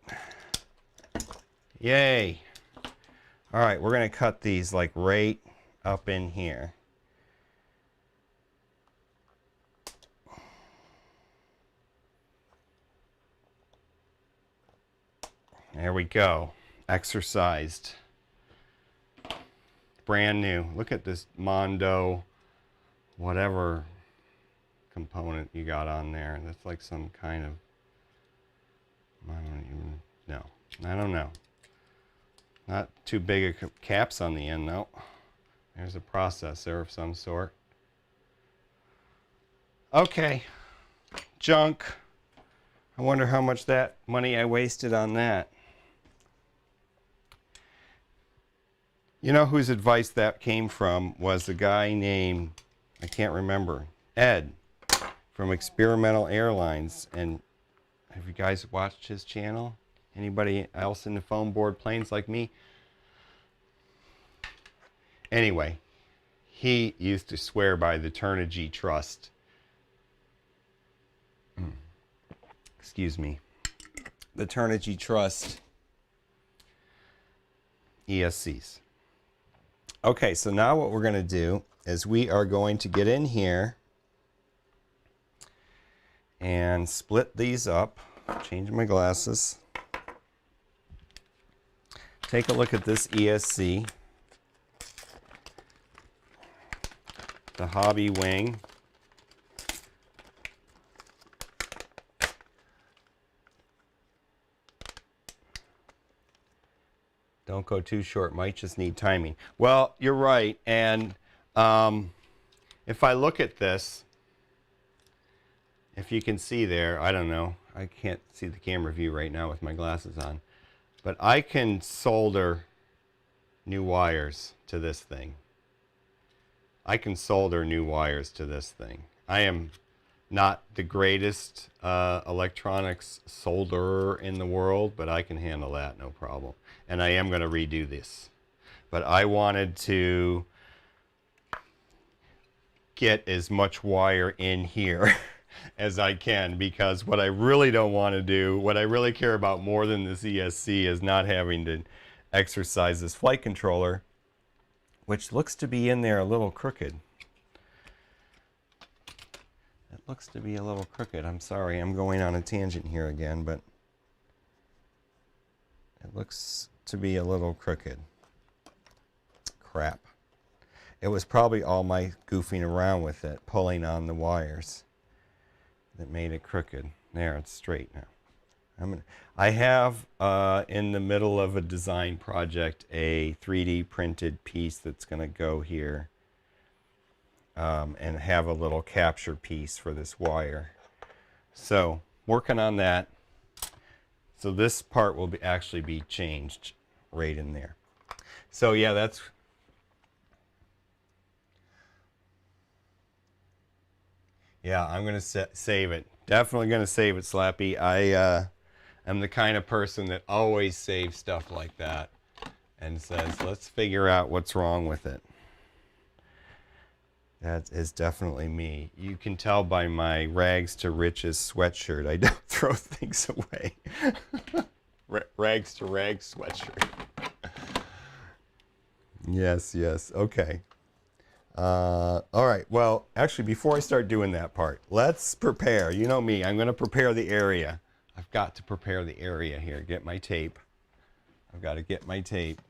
Yay. All right, we're going to cut these like right up in here. There we go. Exercised. Brand new. Look at this Mondo, whatever component you got on there. That's like some kind of, I don't even know. I don't know. Not too big of caps on the end though. There's a processor of some sort. Okay. Junk. I wonder how much that money I wasted on that. You know whose advice that came from was a guy named, I can't remember, Ed from Experimental Airlines. And have you guys watched his channel? Anybody else in the foam board planes like me? Anyway, he used to swear by the Turnigy Trust. Excuse me. The Turnigy Trust ESCs. Okay, so now what we're going to do is we are going to get in here and split these up. Change my glasses. Take a look at this ESC. The hobby wing. Don't go too short, might just need timing. Well, you're right, and if I look at this, if you can see there, I don't know, I can't see the camera view right now with my glasses on, but I can solder new wires to this thing. I can solder new wires to this thing. I am not the greatest electronics solderer in the world, but I can handle that, no problem. And I am going to redo this. But I wanted to get as much wire in here as I can, because what I really don't want to do, what I really care about more than this ESC is not having to exercise this flight controller, which looks to be in there a little crooked. It looks to be a little crooked. I'm sorry, I'm going on a tangent here again, but it looks to be a little crooked. Crap. It was probably all my goofing around with it, pulling on the wires, that made it crooked. There, it's straight now. I have in the middle of a design project a 3D printed piece that's going to go here and have a little capture piece for this wire. So working on that. So this part will actually be changed right in there. So yeah, that's Yeah, I'm going to save it. Definitely going to save it, Slappy. I am the kind of person that always saves stuff like that and says, let's figure out what's wrong with it. That is definitely me. You can tell by my rags to riches sweatshirt. I don't throw things away. Rags to rags sweatshirt. Yes, yes. Okay. All right. Well, actually, before I start doing that part, let's prepare. You know me. I'm going to prepare the area. I've got to prepare the area here. Get my tape. I've got to get my tape.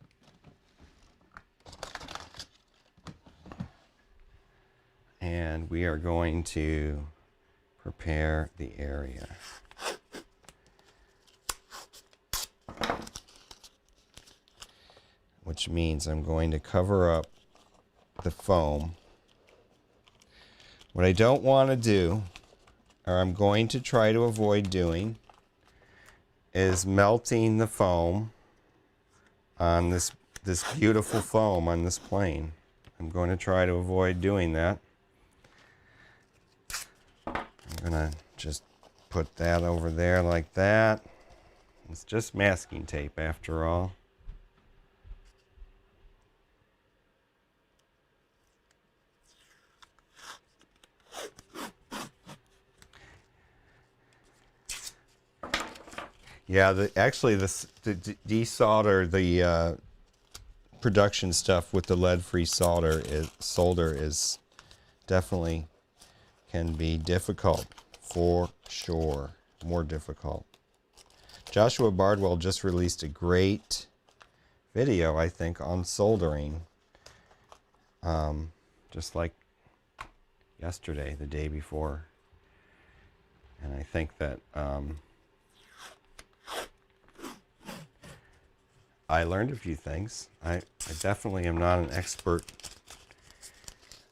And we are going to prepare the area. Which means I'm going to cover up the foam. What I don't want to do, or I'm going to try to avoid doing, is melting the foam on this beautiful foam on this plane. I'm going to try to avoid doing that. I'm going to just put that over there like that. It's just masking tape after all. Yeah, actually the desolder, the production stuff with the lead-free solder is definitely can be difficult, for sure, more difficult. Joshua Bardwell just released a great video, I think, on soldering, just like yesterday, the day before, and I think that I learned a few things. I definitely am not an expert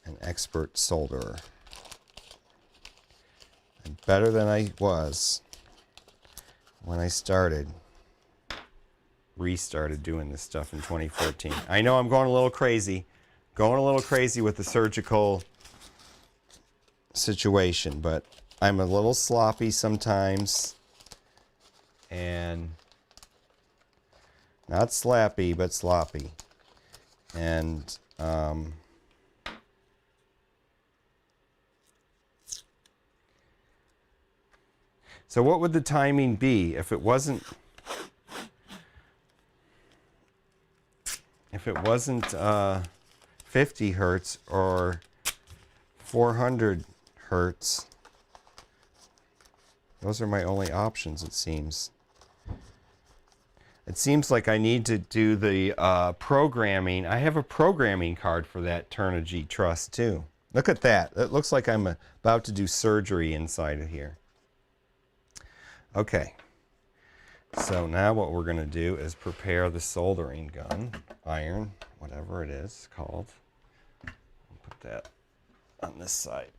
solderer. I'm better than I was when I restarted doing this stuff in 2014. I know I'm going a little crazy with the surgical situation, but I'm a little sloppy sometimes, and not slappy, but sloppy. And so what would the timing be if it wasn't 50 hertz or 400 hertz? Those are my only options, it seems. It seems like I need to do the programming. I have a programming card for that Turnigy truss too. Look at that. It looks like I'm about to do surgery inside of here. Okay. So now what we're going to do is prepare the soldering gun, iron, whatever it is called. I'll put that on this side.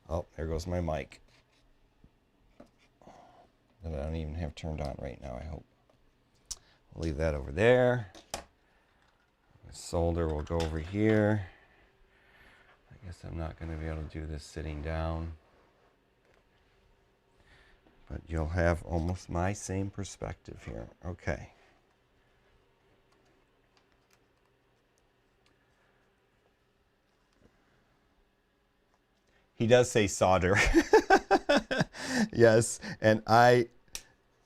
Oh, there goes my mic. That I don't even have turned on right now, I hope. I'll leave that over there. The solder will go over here. I guess I'm not going to be able to do this sitting down. But you'll have almost my same perspective here. Okay. He does say solder. Yes, and I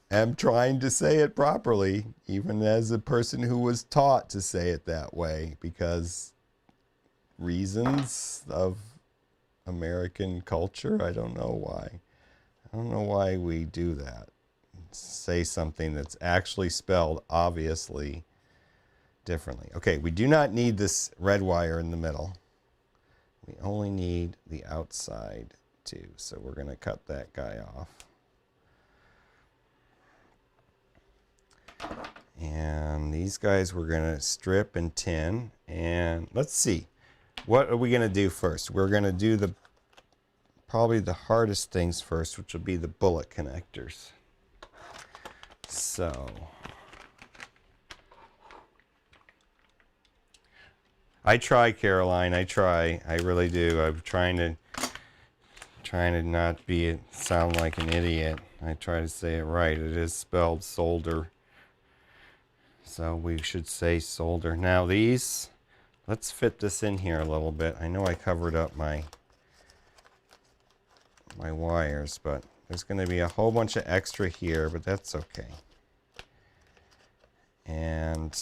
am trying to say it properly, even as a person who was taught to say it that way, because reasons of American culture, I don't know why. I don't know why we do that. Say something that's actually spelled obviously differently. Okay, we do not need this red wire in the middle. We only need the outside too. So we're going to cut that guy off. And these guys we're going to strip and tin. And let's see. What are we going to do first? We're going to do probably the hardest things first, which will be the bullet connectors. So I try, Caroline. I try. I really do. I'm trying to not sound like an idiot. I try to say it right. It is spelled solder. So we should say solder. Now these, let's fit this in here a little bit. I know I covered up my wires, but there's going to be a whole bunch of extra here, but that's okay. And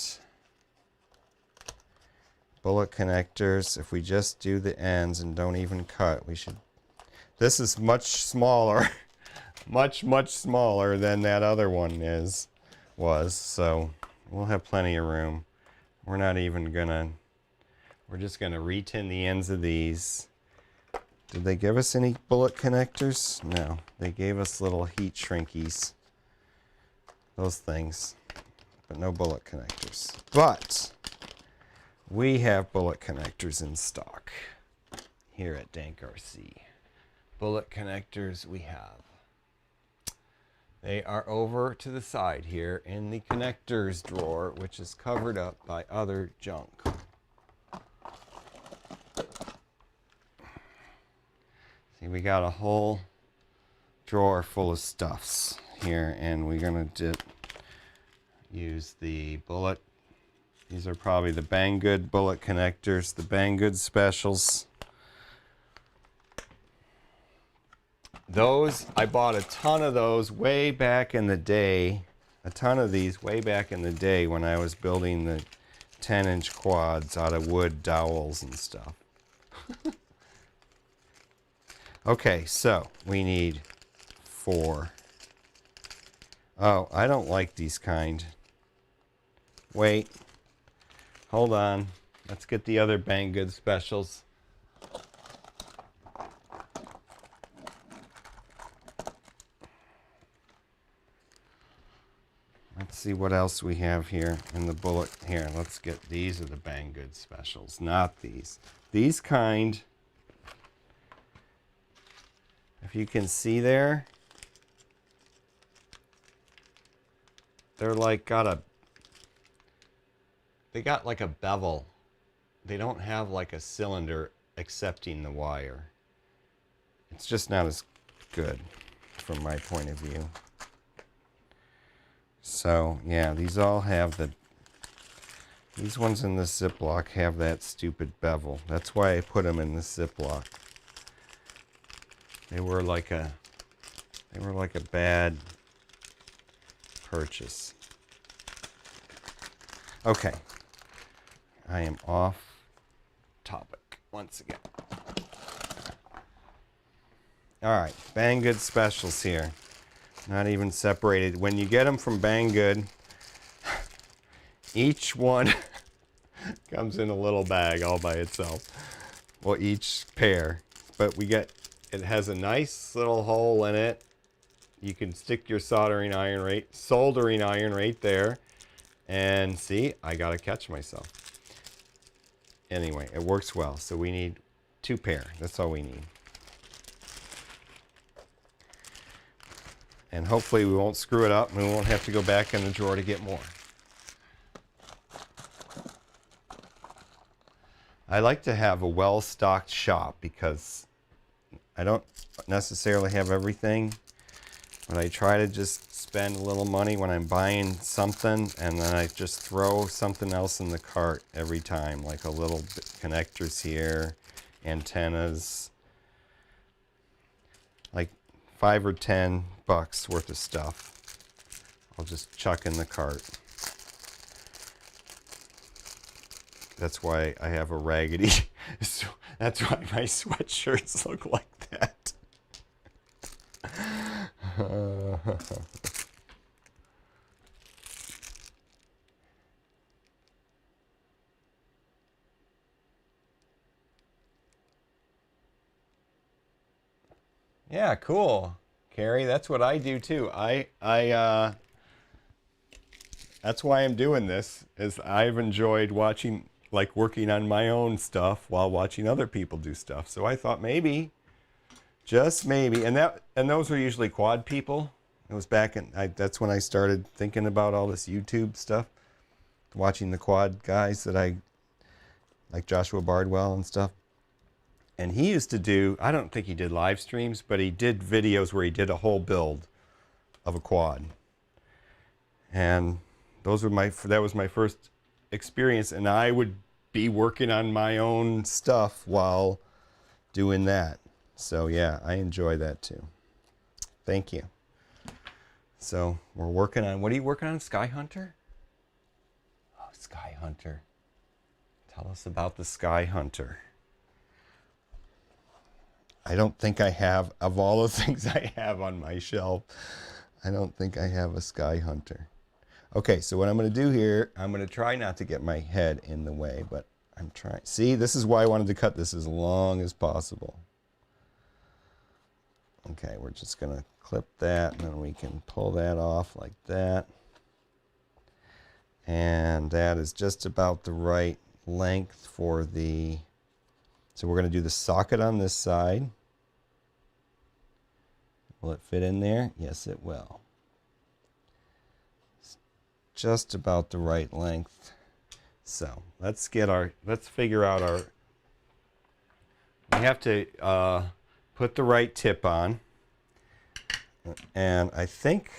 bullet connectors, if we just do the ends and don't even cut, we should, this is much smaller, much smaller than that other one was, so we'll have plenty of room. We're not even gonna, we're just gonna retin the ends of these. Did they give us any bullet connectors? No, they gave us little heat shrinkies, those things, but no bullet connectors. But we have bullet connectors in stock here at Dank RC. Bullet connectors we have. They are over to the side here in the connectors drawer, which is covered up by other junk. See, we got a whole drawer full of stuffs here, and we're gonna use the bullet. These are probably the Banggood bullet connectors, the Banggood specials. Those, I bought a ton of those way back in the day, a ton of these way back in the day when I was building the 10-inch quads out of wood dowels and stuff. Okay, so we need 4. Oh, I don't like these kind. Wait. Hold on. Let's get the other Banggood specials. Let's see what else we have here in the bullet. Here, let's get, these are the Banggood specials, not these. These kind, if you can see there, they're like they got like a bevel. They don't have like a cylinder accepting the wire. It's just not as good from my point of view. So yeah, these all have these ones in the Ziploc have that stupid bevel. That's why I put them in the Ziploc. They were like a bad purchase. Okay. I am off topic once again. All right, Banggood specials here. Not even separated. When you get them from Banggood, each one comes in a little bag all by itself. Well, each pair. But it has a nice little hole in it. You can stick your soldering iron right there. And see, I gotta catch myself. Anyway, it works well. So we need 2 pair. That's all we need. And hopefully we won't screw it up and we won't have to go back in the drawer to get more. I like to have a well-stocked shop because I don't necessarily have everything, but I try to just spend a little money when I'm buying something, and then I just throw something else in the cart every time, like a little connectors here, antennas, like $5 or $10 worth of stuff. I'll just chuck in the cart. That's why I have a raggedy, that's why my sweatshirts look like that. Yeah, cool. Carrie, that's what I do too. That's why I'm doing this, is I've enjoyed watching, like working on my own stuff while watching other people do stuff. So I thought maybe, just maybe, and those were usually quad people. It was back in, that's when I started thinking about all this YouTube stuff, watching the quad guys that I like Joshua Bardwell and stuff. And he used to do, I don't think he did live streams, but he did videos where he did a whole build of a quad. And that was my first experience, and I would be working on my own stuff while doing that. So yeah, I enjoy that too. Thank you. So we're working on, what are you working on? Sky Hunter? Oh, Sky Hunter. Tell us about the Sky Hunter. I don't think I have, of all the things I have on my shelf, I don't think I have a Sky Hunter. Okay, so what I'm going to do here, I'm going to try not to get my head in the way, but I'm trying. See, this is why I wanted to cut this as long as possible. Okay, we're just going to clip that, and then we can pull that off like that. And that is just about the right length for the... So we're going to do the socket on this side. Will it fit in there? Yes, it will. It's just about the right length. So let's figure out our, we have to put the right tip on. And I think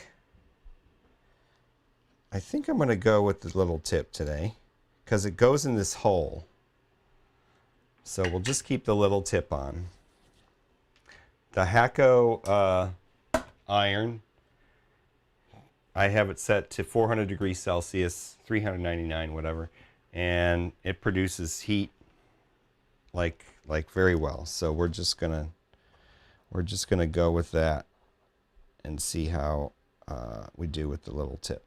I'm going to go with the little tip today because it goes in this hole. So we'll just keep the little tip on. The Hakko iron, I have it set to 400 degrees Celsius, 399, whatever, and it produces heat like very well. So we're just gonna go with that and see how we do with the little tip.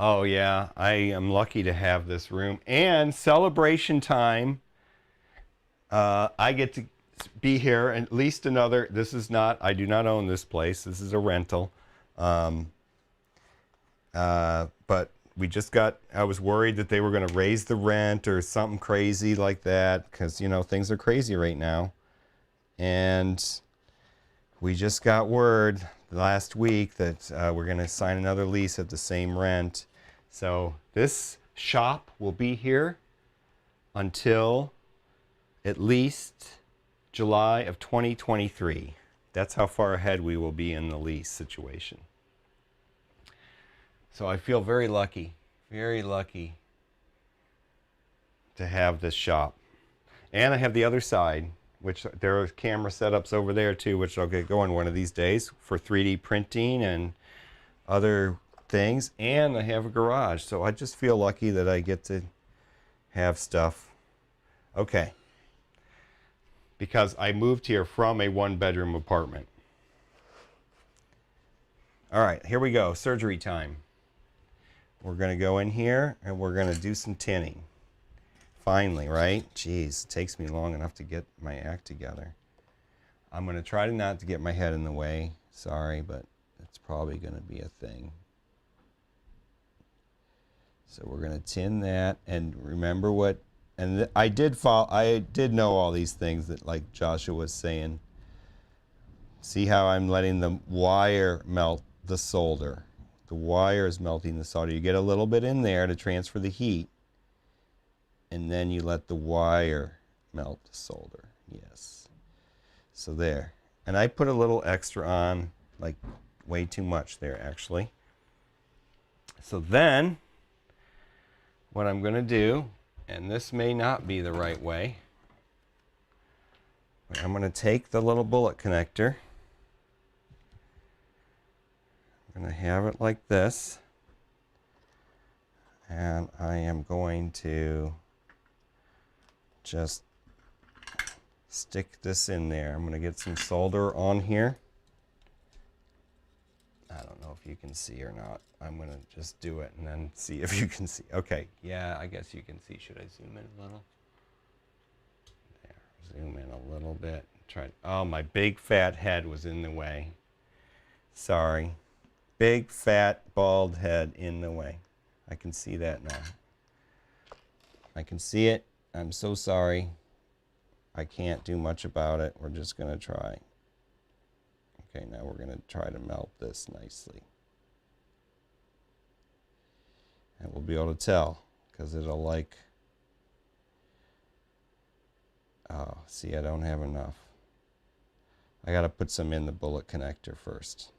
Oh yeah, I am lucky to have this room. And celebration time, I get to be here at least another, this is not, I do not own this place, this is a rental. But we just got, I was worried that they were going to raise the rent or something crazy like that, because, you know, things are crazy right now. And we just got word last week that we're going to sign another lease at the same rent. So this shop will be here until at least July of 2023. That's how far ahead we will be in the lease situation. So I feel very lucky to have this shop. And I have the other side, which there are camera setups over there too, which I'll get going one of these days for 3D printing and other things. And I have a garage, so I just feel lucky that I get to have stuff. Okay, because I moved here from a one-bedroom apartment. All right, here we go, surgery time. We're gonna go in here and we're gonna do some tinning. Finally, right? Jeez, it takes me long enough to get my act together. I'm going to try to not to get my head in the way. Sorry, but it's probably going to be a thing. So we're going to tin that, and remember what, and I did know all these things that, like Joshua was saying. See how I'm letting the wire melt the solder. The wire is melting the solder. You get a little bit in there to transfer the heat. And then you let the wire melt the solder. Yes. So there. And I put a little extra on, like way too much there actually. So then, what I'm going to do, and this may not be the right way, but I'm going to take the little bullet connector. I'm going to have it like this. And I am going to just stick this in there. I'm going to get some solder on here. I don't know if you can see or not. I'm going to just do it and then see if you can see. Okay, yeah, I guess you can see. Should I zoom in a little? There, zoom in a little bit. Oh, my big fat head was in the way. Sorry. Big fat bald head in the way. I can see that now. I can see it. I'm so sorry. I can't do much about it. We're just going to try. Okay, now we're going to try to melt this nicely. And we'll be able to tell because it'll like, oh, see, I don't have enough. I got to put some in the bullet connector first.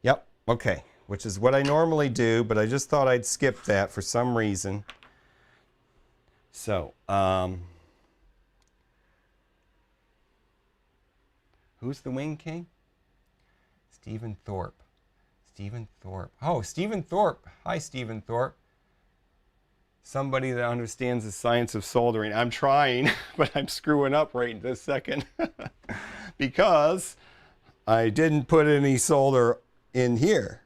Yep, okay, which is what I normally do, but I just thought I'd skip that for some reason. So, who's the Wing King? Stephen Thorpe. Stephen Thorpe. Oh, Stephen Thorpe. Hi, Stephen Thorpe. Somebody that understands the science of soldering. I'm trying, but I'm screwing up right this second because I didn't put any solder in here.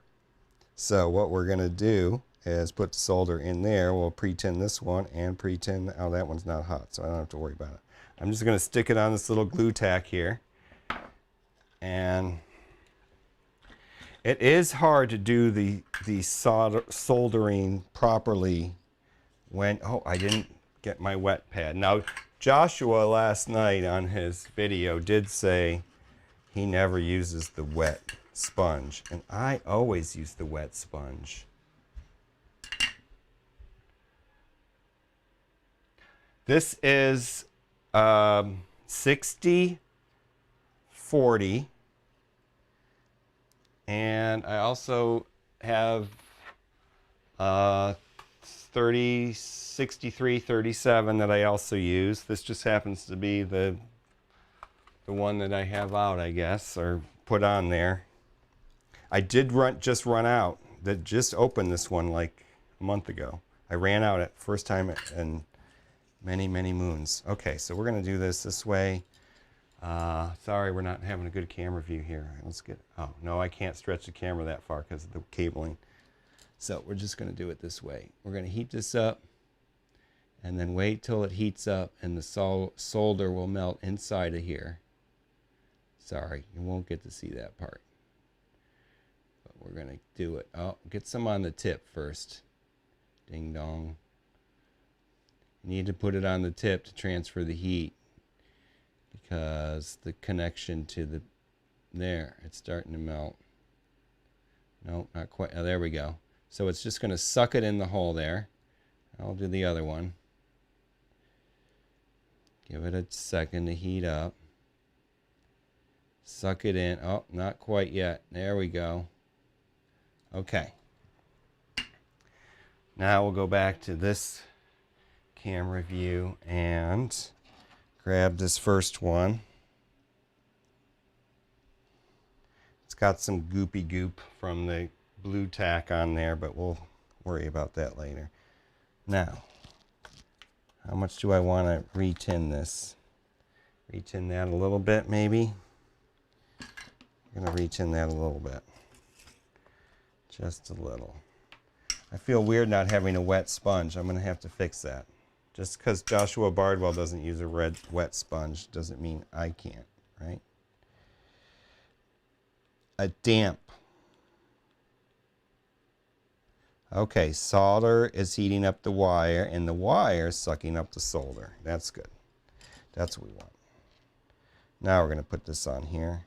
So what we're going to do is put the solder in there. We'll pre-tin this one and pre-tin. Oh, that one's not hot, so I don't have to worry about it. I'm just going to stick it on this little glue tack here. And it is hard to do the soldering properly when, oh, I didn't get my wet pad. Now, Joshua last night on his video did say he never uses the wet sponge, and I always use the wet sponge. This is 60-40, and I also have 63-37 that I also use. This just happens to be the one that I have out, I guess, or put on there. I did just run out. That just opened this one like a month ago. I ran out at first time in many moons. Okay, so we're going to do this way. Sorry, we're not having a good camera view here. Let's get, oh, no, I can't stretch the camera that far because of the cabling. So we're just going to do it this way. We're going to heat this up and then wait till it heats up and the solder will melt inside of here. Sorry, you won't get to see that part. But we're going to do it. Oh, get some on the tip first. Ding dong. You need to put it on the tip to transfer the heat because the connection to the, there, it's starting to melt. No, not quite. Oh, there we go. So it's just going to suck it in the hole there. I'll do the other one. Give it a second to heat up. Suck it in. Oh, not quite yet. There we go. Okay. Now we'll go back to this camera view and grab this first one. It's got some goopy goop from the blue tack on there, but we'll worry about that later. Now, how much do I want to re-tin this? Re-tin that a little bit, maybe. I'm going to re-tin that a little bit. Just a little. I feel weird not having a wet sponge. I'm going to have to fix that. Just because Joshua Bardwell doesn't use a wet sponge doesn't mean I can't, right? A damp. Okay, solder is heating up the wire, and the wire is sucking up the solder. That's good. That's what we want. Now we're going to put this on here.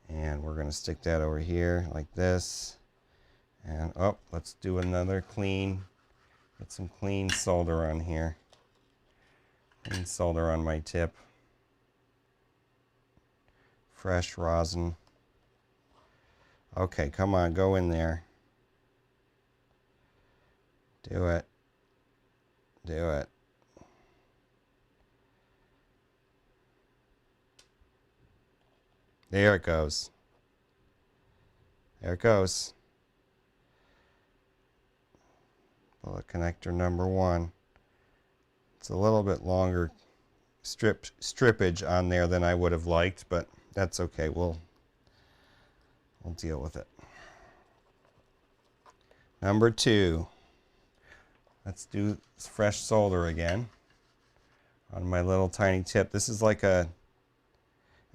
And we're going to stick that over here like this. And, oh, let's do another clean. Get some clean solder on here. Clean solder on my tip. Fresh rosin. Okay, come on, go in there. Do it. Do it. There it goes. There it goes. Bullet connector number 1. It's a little bit longer strippage on there than I would have liked, but that's okay. We'll deal with it. Number 2. Let's do fresh solder again on my little tiny tip. This is like a,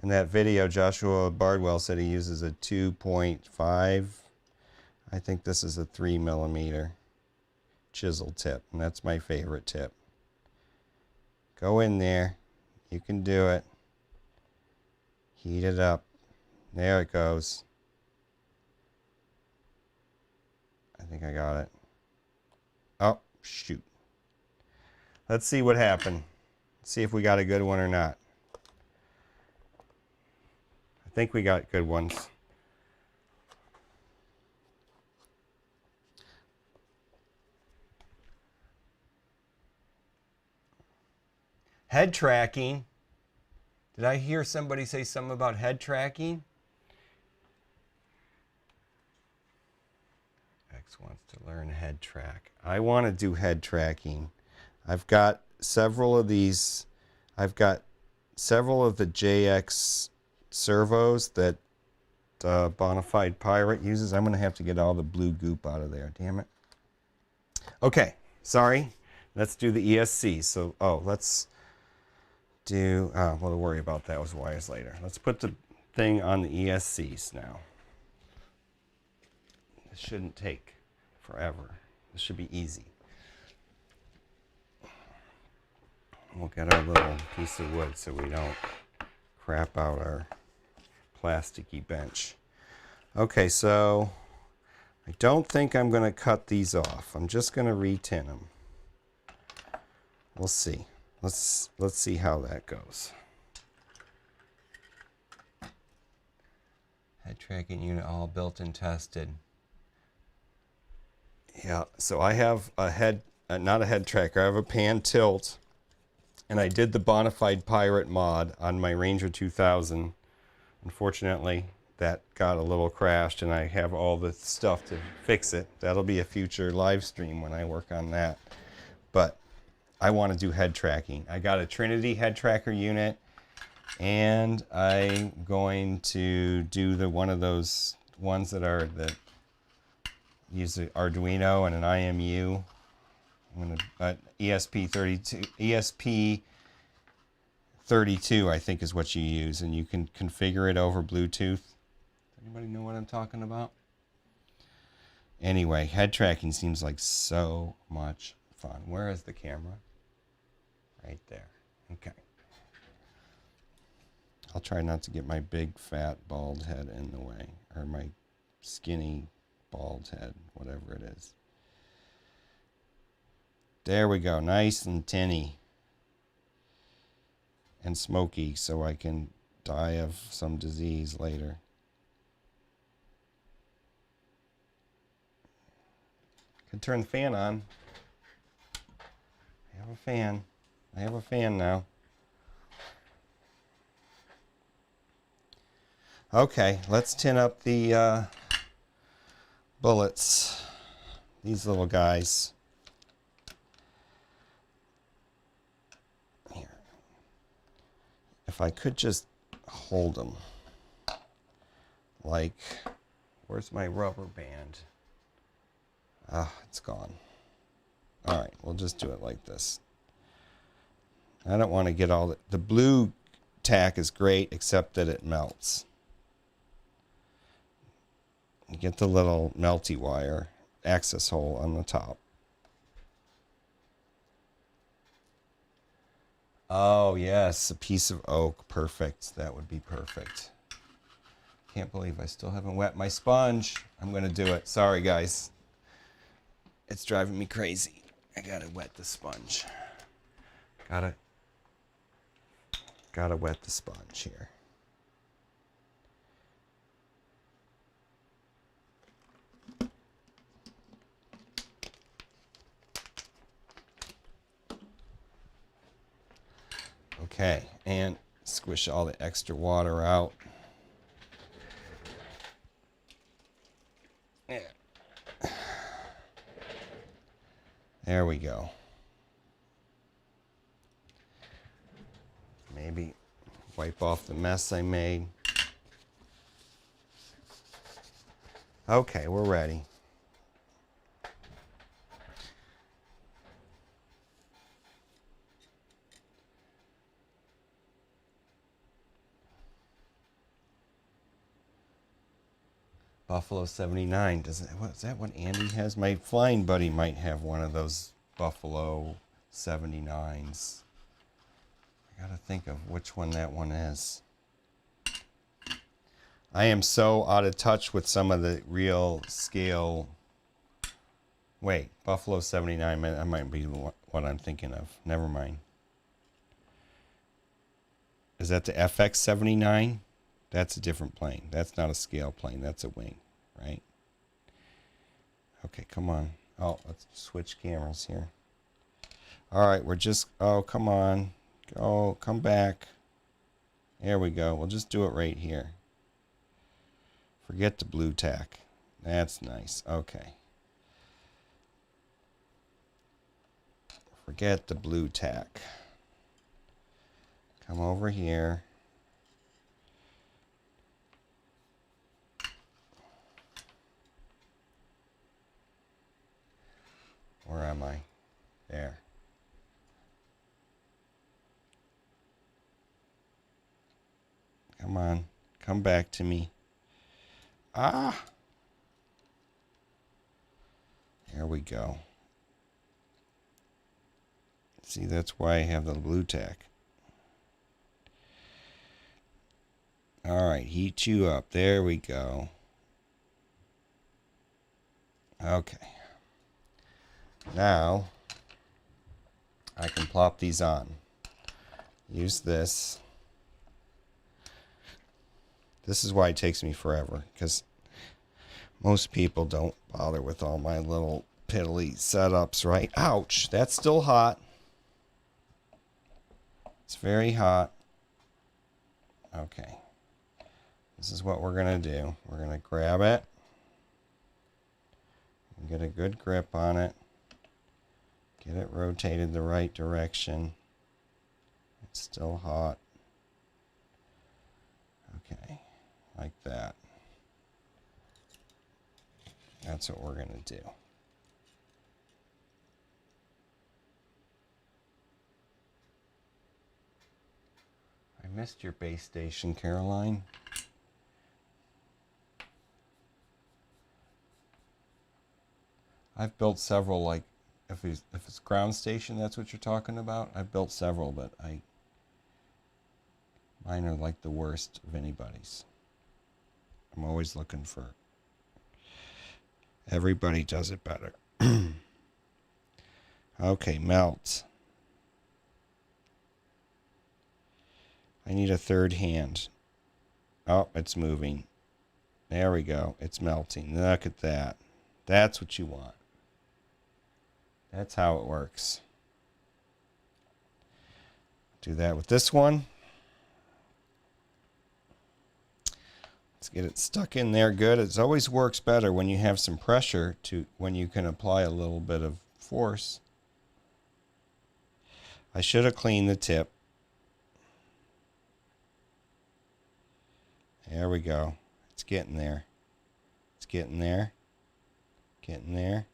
in that video, Joshua Bardwell said he uses a 2.5. I think this is a 3mm chisel tip, and that's my favorite tip. Go in there. You can do it. Heat it up. There it goes. I think I got it. Oh, shoot. Let's see what happened. See if we got a good one or not. I think we got good ones. Head tracking. Did I hear somebody say something about head tracking? X wants to learn head track. I want to do head tracking. I've got several of these. I've got several of the JX servos that bonafidepirate uses. I'm going to have to get all the blue goop out of there. Damn it. Okay, sorry. Let's do the ESC. So, let's do, we'll worry about that with wires later. Let's put the thing on the ESCs now. This shouldn't take forever. This should be easy. We'll get our little piece of wood so we don't crap out our plasticky bench. Okay, so I don't think I'm going to cut these off. I'm just going to retin them. We'll see. Let's see how that goes. Head tracking unit all built and tested. Yeah, so I have a head, not a head tracker, I have a pan tilt, and I did the bonafidepirate mod on my Ranger 2000. Unfortunately, that got a little crashed, and I have all the stuff to fix it. That'll be a future live stream when I work on that. But I want to do head tracking. I got a Trinity head tracker unit, and I'm going to do one of those ones that use the Arduino and an IMU. I'm gonna ESP32 I think is what you use, and you can configure it over Bluetooth. Anybody know what I'm talking about? Anyway, head tracking seems like so much fun. Where is the camera? Right there. Okay. I'll try not to get my big fat bald head in the way, or my skinny bald head, whatever it is. There we go. Nice and tinny and smoky, so I can die of some disease later. Could turn the fan on. I have a fan. I have a fan now. Okay, let's tin up the bullets. These little guys. Here. If I could just hold them. Like, where's my rubber band? Ah, it's gone. All right, we'll just do it like this. I don't want to get all the blue tack is great, except that it melts. You get the little melty wire access hole on the top. Oh yes, a piece of oak. Perfect. That would be perfect. Can't believe I still haven't wet my sponge. I'm going to do it. Sorry guys. It's driving me crazy. I gotta wet the sponge. Gotta wet the sponge here. Okay, and squish all the extra water out. Yeah. There we go. Maybe wipe off the mess I made. Okay, we're ready. Buffalo 79. Is that what Andy has? My flying buddy might have one of those Buffalo 79s. I gotta think of which one that one is. I am so out of touch with some of the real scale. Wait, Buffalo 79, that might be what I'm thinking of. Never mind. Is that the FX 79? That's a different plane. That's not a scale plane. That's a wing, right? Okay, come on. Oh, let's switch cameras here. All right, we're just, oh, come on. Oh, come back. There we go. We'll just do it right here. Forget the blue tack. That's nice. Okay. Forget the blue tack. Come over here. Where am I? There. Come on. Come back to me. Ah! There we go. See, that's why I have the blue tack. All right, heat you up. There we go. Okay. Now, I can plop these on. Use this. This is why it takes me forever, because most people don't bother with all my little piddly setups, right? Ouch, that's still hot. It's very hot. Okay. This is what we're going to do. We're going to grab it. Get a good grip on it. Get it rotated the right direction. It's still hot. Okay. Like that. That's what we're going to do. I missed your base station, Caroline. I've built several, like, if it's ground station, that's what you're talking about. I've built several, but mine are like the worst of anybody's. I'm always looking for, everybody does it better. Okay, melt. I need a third hand. Oh, it's moving. There we go. It's melting. Look at that. That's what you want. That's how it works. Do that with this one. Let's get it stuck in there good. It always works better when you have some pressure when you can apply a little bit of force. I should have cleaned the tip. There we go. It's getting there. It's getting there. Getting there.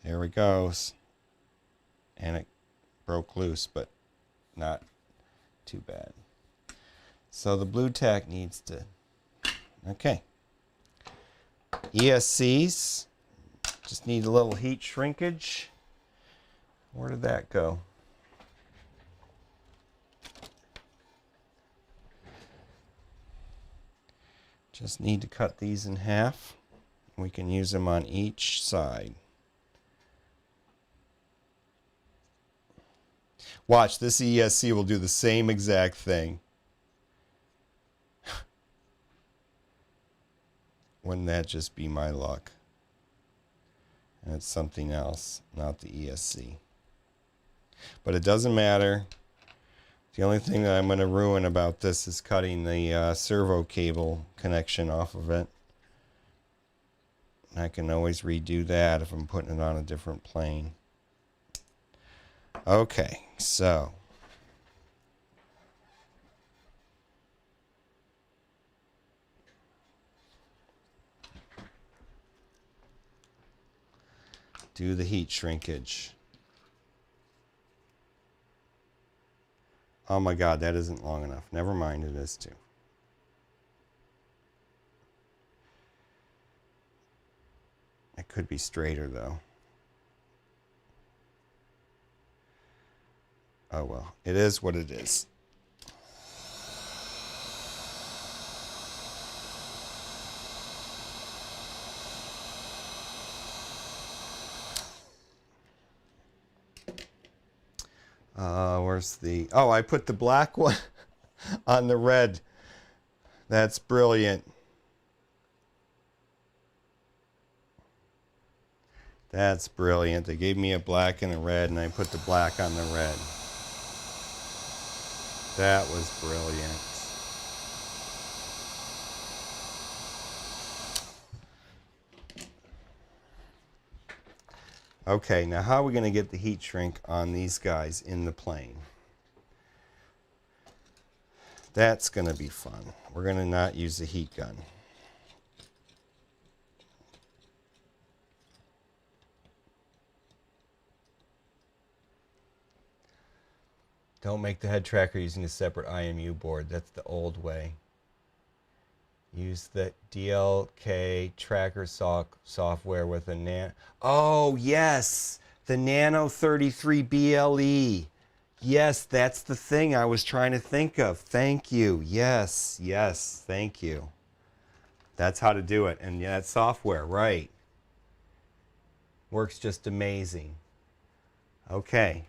There it goes. And it broke loose, but not too bad. So the blue tack needs to, okay. ESCs, just need a little heat shrinkage. Where did that go? Just need to cut these in half. We can use them on each side. Watch, this ESC will do the same exact thing. Wouldn't that just be my luck? And it's something else, not the ESC. But it doesn't matter. The only thing that I'm going to ruin about this is cutting the servo cable connection off of it. I can always redo that if I'm putting it on a different plane. Okay, so do the heat shrinkage. Oh my God, that isn't long enough. Never mind, it is too. It could be straighter though. Oh well, it is what it is. Where's the... Oh, I put the black one on the red. That's brilliant. That's brilliant. They gave me a black and a red, and I put the black on the red. That was brilliant. Okay, now how are we going to get the heat shrink on these guys in the plane? That's going to be fun. We're going to not use the heat gun. Don't make the head tracker using a separate IMU board. That's the old way. Use the DLK tracker software with a nano. Oh, yes. The Nano 33 BLE. Yes, that's the thing I was trying to think of. Thank you. Yes, yes, thank you. That's how to do it. And yeah, that software, right. Works just amazing. Okay.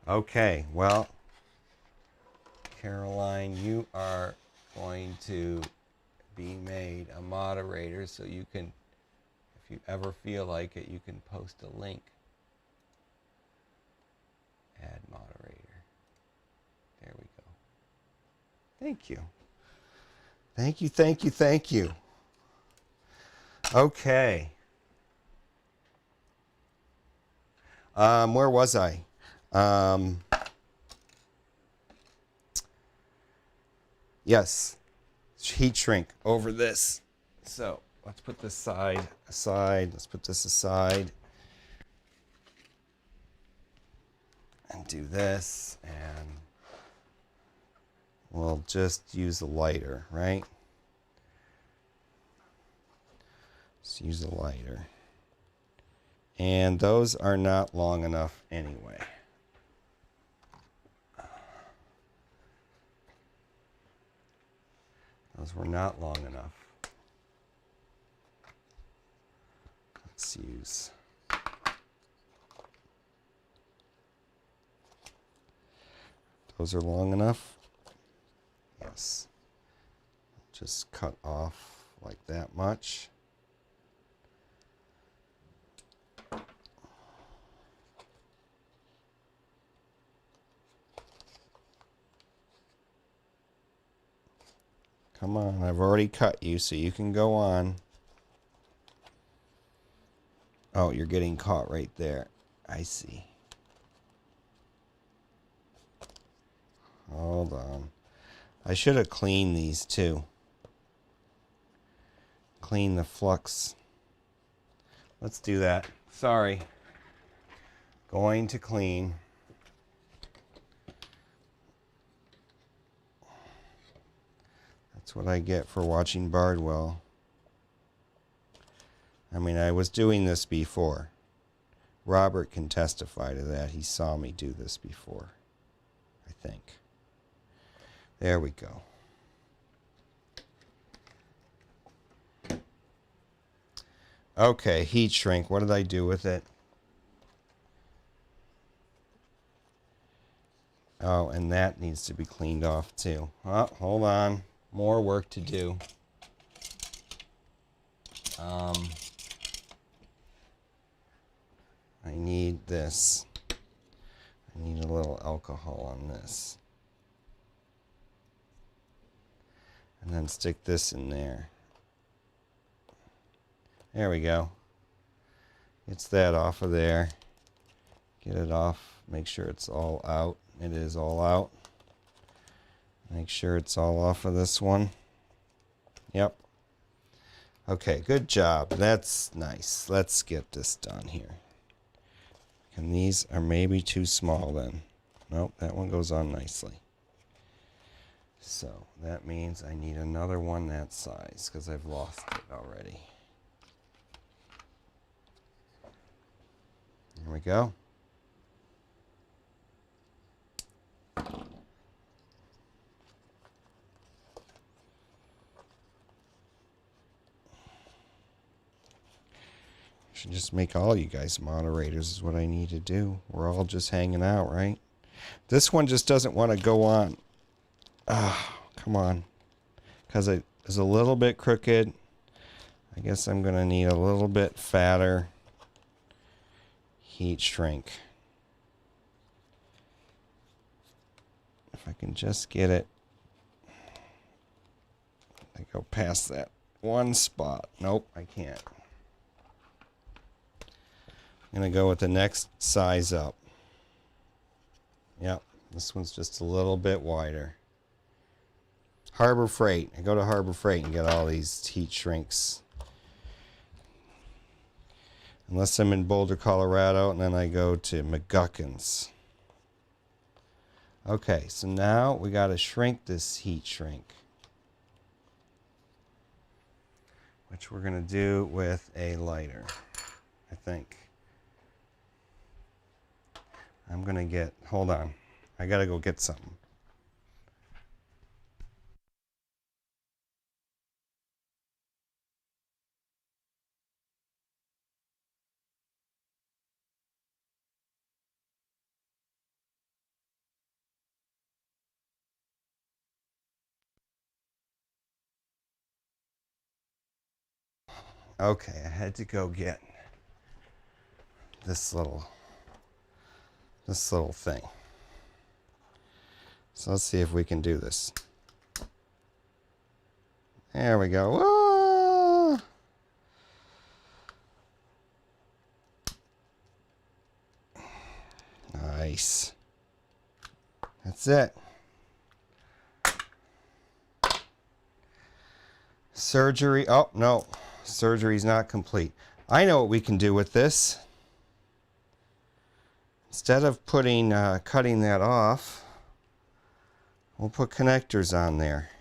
Okay, well, Caroline, you are going to be made a moderator, so you can, if you ever feel like it, you can post a link. Add moderator. There we go. Thank you. Thank you, thank you, thank you. Okay. Where was I? Yes, heat shrink over this. So let's put this side aside. Let's put this aside and do this, and we'll just use a lighter, right? Let's use a lighter. And those are not long enough anyway. Those were not long enough. Let's use... Those are long enough? Yes. Just cut off like that much. Come on, I've already cut you, so you can go on. Oh, you're getting caught right there. I see. Hold on. I should have cleaned these too. Clean the flux. Let's do that. Sorry. Going to clean. That's what I get for watching Bardwell. I mean, I was doing this before. Robert can testify to that. He saw me do this before, I think. There we go. Okay, heat shrink. What did I do with it? Oh, and that needs to be cleaned off too. Oh, hold on. More work to do. I need this. I need a little alcohol on this. And then stick this in there. There we go. Gets that off of there. Get it off. Make sure it's all out. It is all out. Make sure it's all off of this one. Yep. Okay, good job. That's nice. Let's get this done here. And these are maybe too small then. Nope, that one goes on nicely. So that means I need another one that size because I've lost it already. There we go. should just make all you guys moderators is what I need to do. We're all just hanging out, right? This one just doesn't want to go on. Come on. Because it is a little bit crooked. I guess I'm going to need a little bit fatter heat shrink. If I can just get it. I go past that one spot. Nope, I can't. I'm going to go with the next size up. Yep, this one's just a little bit wider. Harbor Freight. I go to Harbor Freight and get all these heat shrinks. Unless I'm in Boulder, Colorado, and then I go to McGuckins. Okay, so now we got to shrink this heat shrink, which we're going to do with a lighter, I think. I'm going to get, hold on, I got to go get something. Okay, I had to go get this little thing. So let's see if we can do this. There we go. Whoa! Nice. That's it. Surgery. Oh, no. Surgery's not complete. I know what we can do with this. Instead of putting cutting that off, we'll put connectors on there.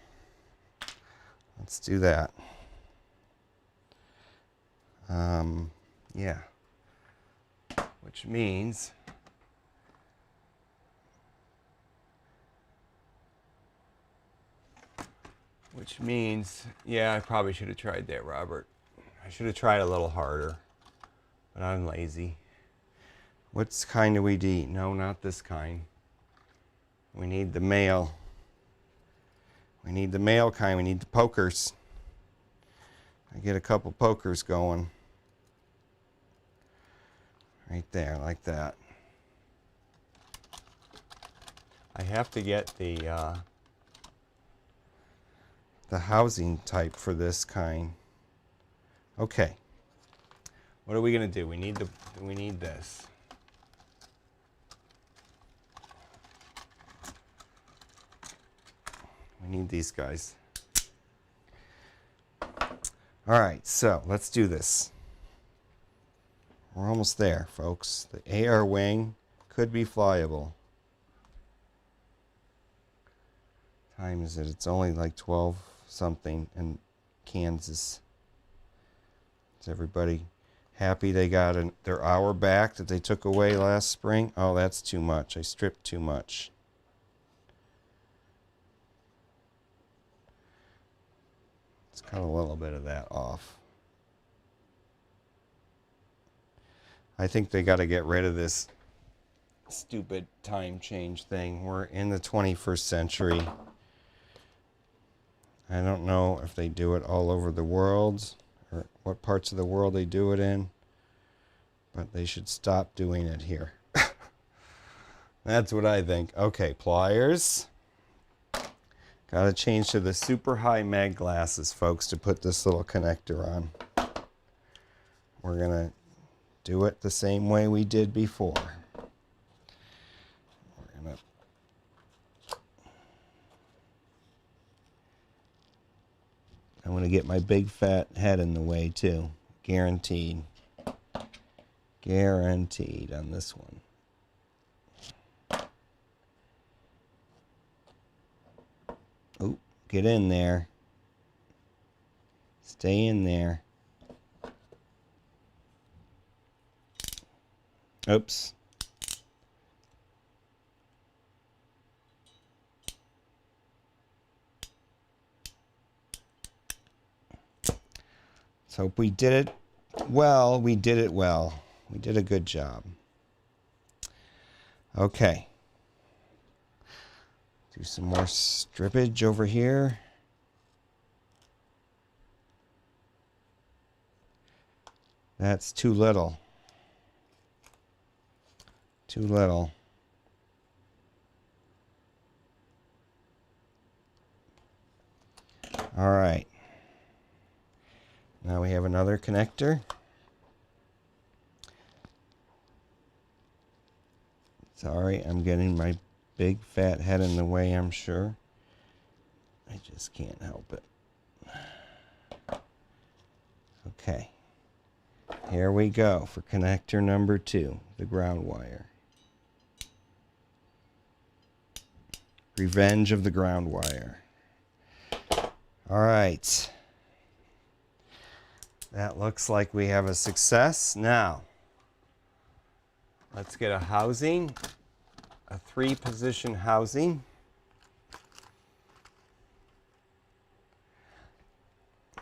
Let's do that. Yeah. Which means yeah, I probably should have tried that, Robert. I should have tried a little harder, but I'm lazy. What kind do we need? No, not this kind. We need the male. We need the male kind. We need the pokers. I get a couple pokers going. Right there, like that. I have to get the housing type for this kind. Okay. What are we going to do? We need this. We need these guys. All right, so let's do this. We're almost there, folks. The AR wing could be flyable. Time is it? It's only like 12 something in Kansas. Is everybody happy they got their hour back that they took away last spring? Oh, that's too much. I stripped too much. Let's cut a little bit of that off. I think they got to get rid of this stupid time change thing. We're in the 21st century. I don't know if they do it all over the world or what parts of the world they do it in, but they should stop doing it here. That's what I think. Okay, pliers. Got to change to the super high mag glasses, folks, to put this little connector on. We're going to do it the same way we did before. We're going to I'm going to get my big fat head in the way too. Guaranteed. Guaranteed on this one. Oh, get in there. Stay in there. Oops. Let's hope we did it well. We did it well. We did a good job. Okay. Do some more strippage over here. That's too little. Too little. All right. Now we have another connector. Sorry, I'm getting my big fat head in the way, I'm sure. I just can't help it. Okay. Here we go for connector number 2, the ground wire. Revenge of the ground wire. All right. That looks like we have a success. Now, let's get a housing, a 3-position housing.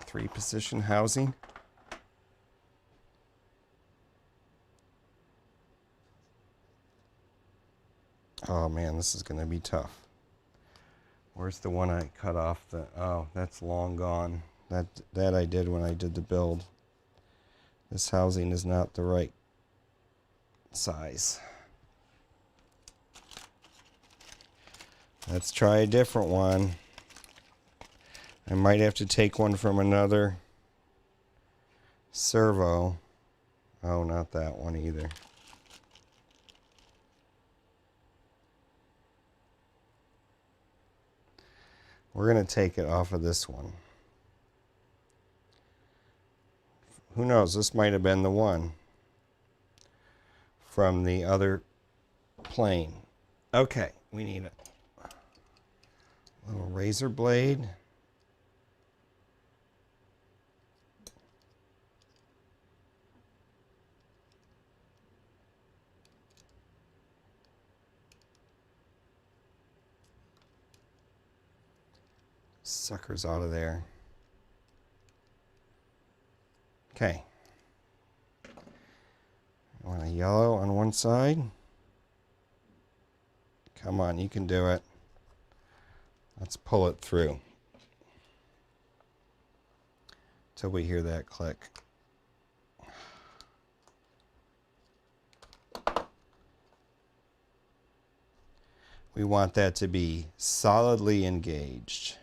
3-position housing. Oh man, this is going to be tough. Where's the one I cut off? Oh, that's long gone. That I did when I did the build. This housing is not the right size. Let's try a different one. I might have to take one from another servo. Oh, not that one either. We're going to take it off of this one. Who knows? This might have been the one from the other plane. Okay, we need a little razor blade. Suckers out of there. Okay. I want a yellow on one side. Come on, you can do it. Let's pull it through till we hear that click. We want that to be solidly engaged.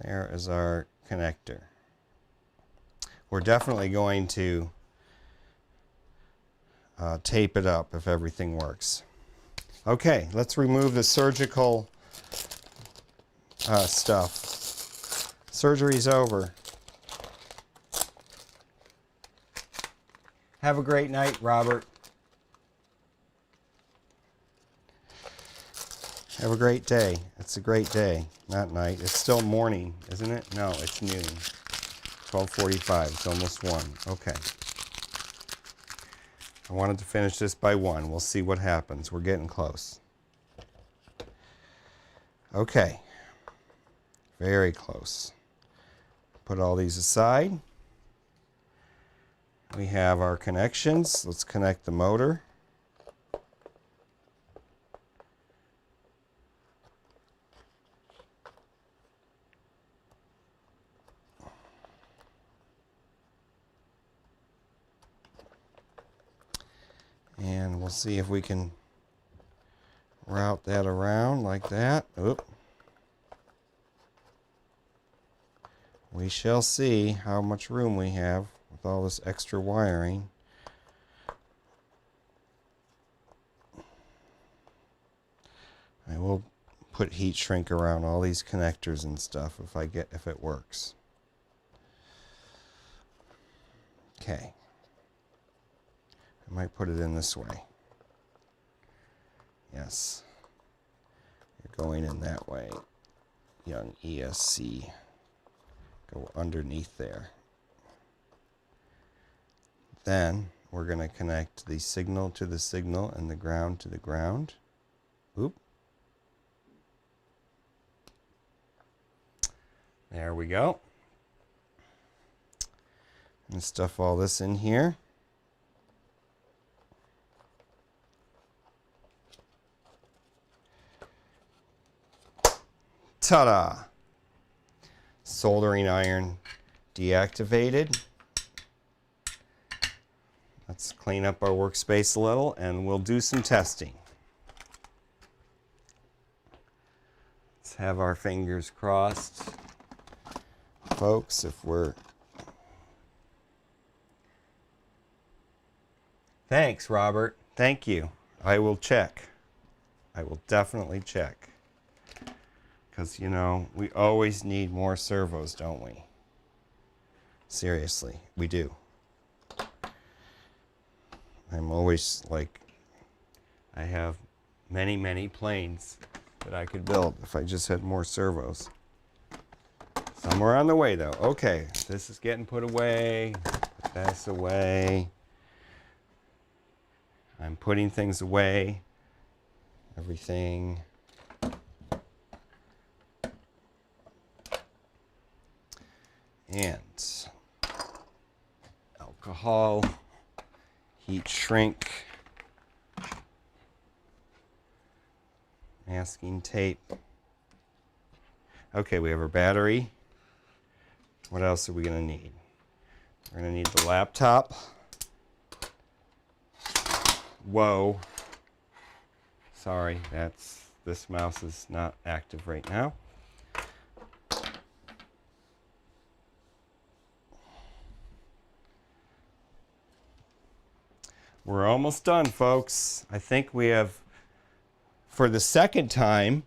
There is our connector. We're definitely going to tape it up if everything works. Okay, let's remove the surgical stuff. Surgery's over. Have a great night, Robert. Have a great day. It's a great day, not night. It's still morning, isn't it? No, it's noon. 12:45. It's almost 1. Okay. I wanted to finish this by 1. We'll see what happens. We're getting close. Okay. Very close. Put all these aside. We have our connections. Let's connect the motor. And we'll see if we can route that around like that. Oop. We shall see how much room we have with all this extra wiring. I will put heat shrink around all these connectors and stuff if it works. Okay. I might put it in this way. Yes. You're going in that way, young ESC. Go underneath there. Then we're going to connect the signal to the signal and the ground to the ground. Oop. There we go. And stuff all this in here. Ta-da! Soldering iron deactivated. Let's clean up our workspace a little and we'll do some testing. Let's have our fingers crossed. Folks, if we're... Thanks, Robert. Thank you. I will check. I will definitely check. Because, you know, we always need more servos, don't we? Seriously, we do. I'm always like, I have many, many planes that I could build if I just had more servos. Somewhere on the way, though. Okay, this is getting put away. Put this away. I'm putting things away. Everything. And alcohol, heat shrink, masking tape. Okay, we have our battery. What else are we going to need? We're going to need the laptop. Whoa. Sorry, this mouse is not active right now. We're almost done, folks. I think we have, for the second time,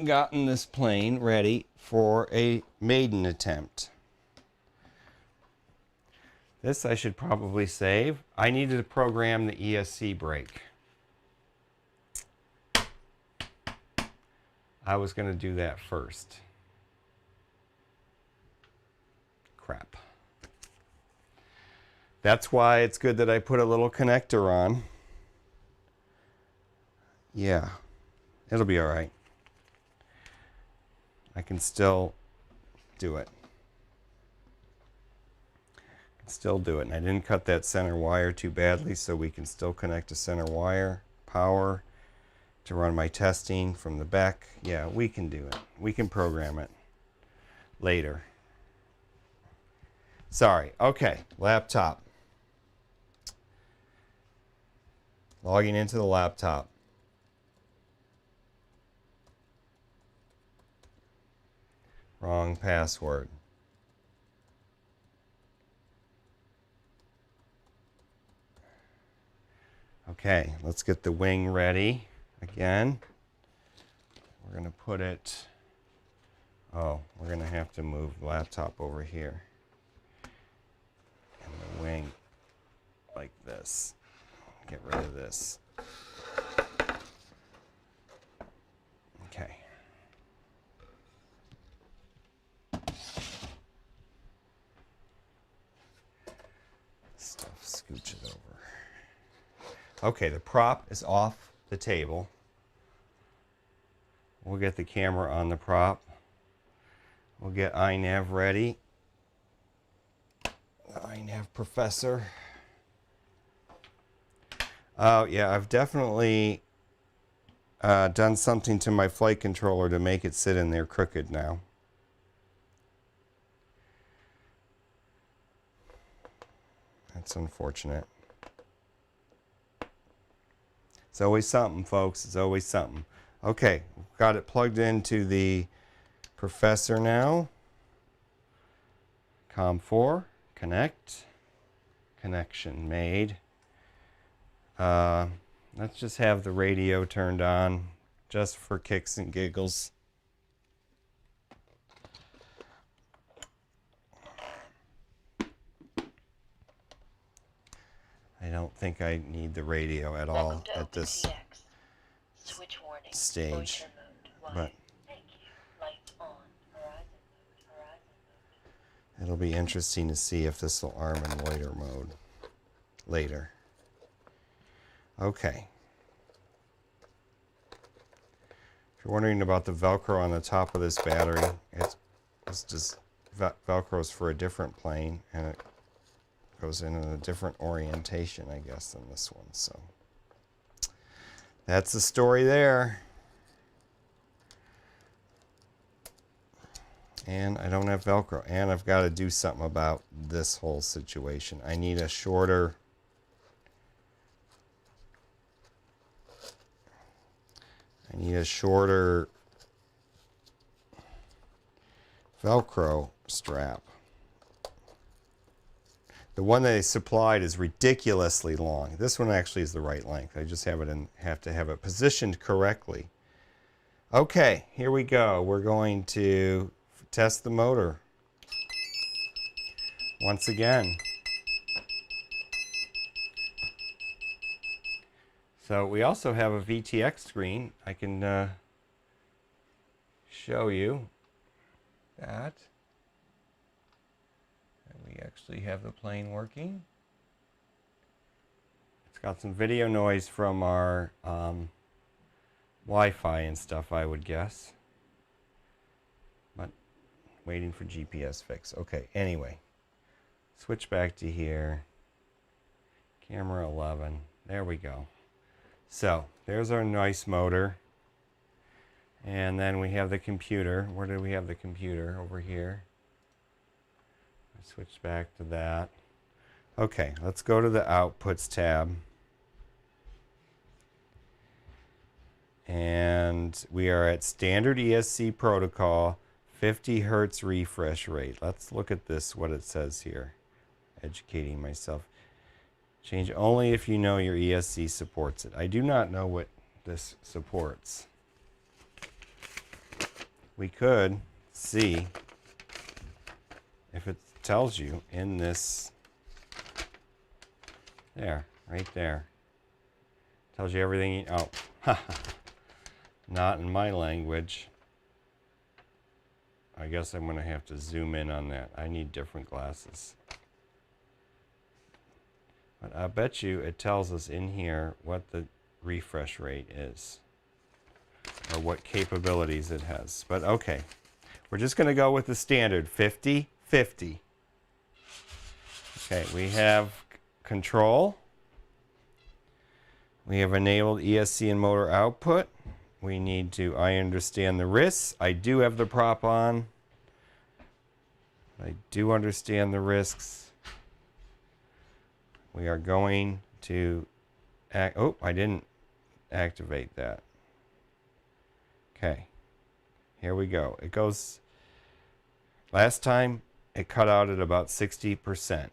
gotten this plane ready for a maiden attempt. This I should probably save. I needed to program the ESC brake. I was going to do that first. Crap. That's why it's good that I put a little connector on. Yeah, it'll be all right. I can still do it. Still do it. And I didn't cut that center wire too badly, so we can still connect a center wire, power, to run my testing from the back. Yeah, we can do it. We can program it later. Sorry. Okay, laptop. Logging into the laptop. Wrong password. Okay, let's get the wing ready again. We're going to put it, oh, we're going to have to move the laptop over here. And the wing like this. Get rid of this. Okay. Stuff, scooch it over. Okay, the prop is off the table. We'll get the camera on the prop. We'll get iNav ready. The iNav professor. Oh, yeah, I've definitely done something to my flight controller to make it sit in there crooked now. That's unfortunate. It's always something, folks. It's always something. Okay, got it plugged into the professor now. COM4, connect. Connection made. Let's just have the radio turned on just for kicks and giggles. I don't think I need the radio at all at this stage, but it'll be interesting to see if this will arm in loiter mode. later. Okay. If you're wondering about the Velcro on the top of this battery, it's just Velcro's for a different plane, and it goes in a different orientation, I guess, than this one. So that's the story there. And I don't have Velcro, and I've got to do something about this whole situation. I need a shorter Velcro strap. The one they supplied is ridiculously long. This one actually is the right length. I just have to have it positioned correctly. Okay, here we go. We're going to test the motor once again. So we also have a VTX screen. I can show you that. And we actually have the plane working. It's got some video noise from our Wi-Fi and stuff, I would guess. But waiting for GPS fix. Okay, anyway. Switch back to here. Camera 11. There we go. So, there's our nice motor. And then we have the computer. Where do we have the computer? Over here. Switch back to that. Okay, let's go to the Outputs tab. And we are at standard ESC protocol, 50 Hertz refresh rate. Let's look at this, what it says here. Educating myself. Change only if you know your ESC supports it. I do not know what this supports. We could see if it tells you in this, there, right there. Tells you everything you, oh, not in my language. I guess I'm going to have to zoom in on that. I need different glasses. But I bet you it tells us in here what the refresh rate is, or what capabilities it has. But okay, we're just going to go with the standard 50, 50. Okay, we have control. We have enabled ESC and motor output. We need to, I understand the risks. I do have the prop on. I do understand the risks. We are going to oh, I didn't activate that. Okay, here we go. It goes, last time it cut out at about 60%.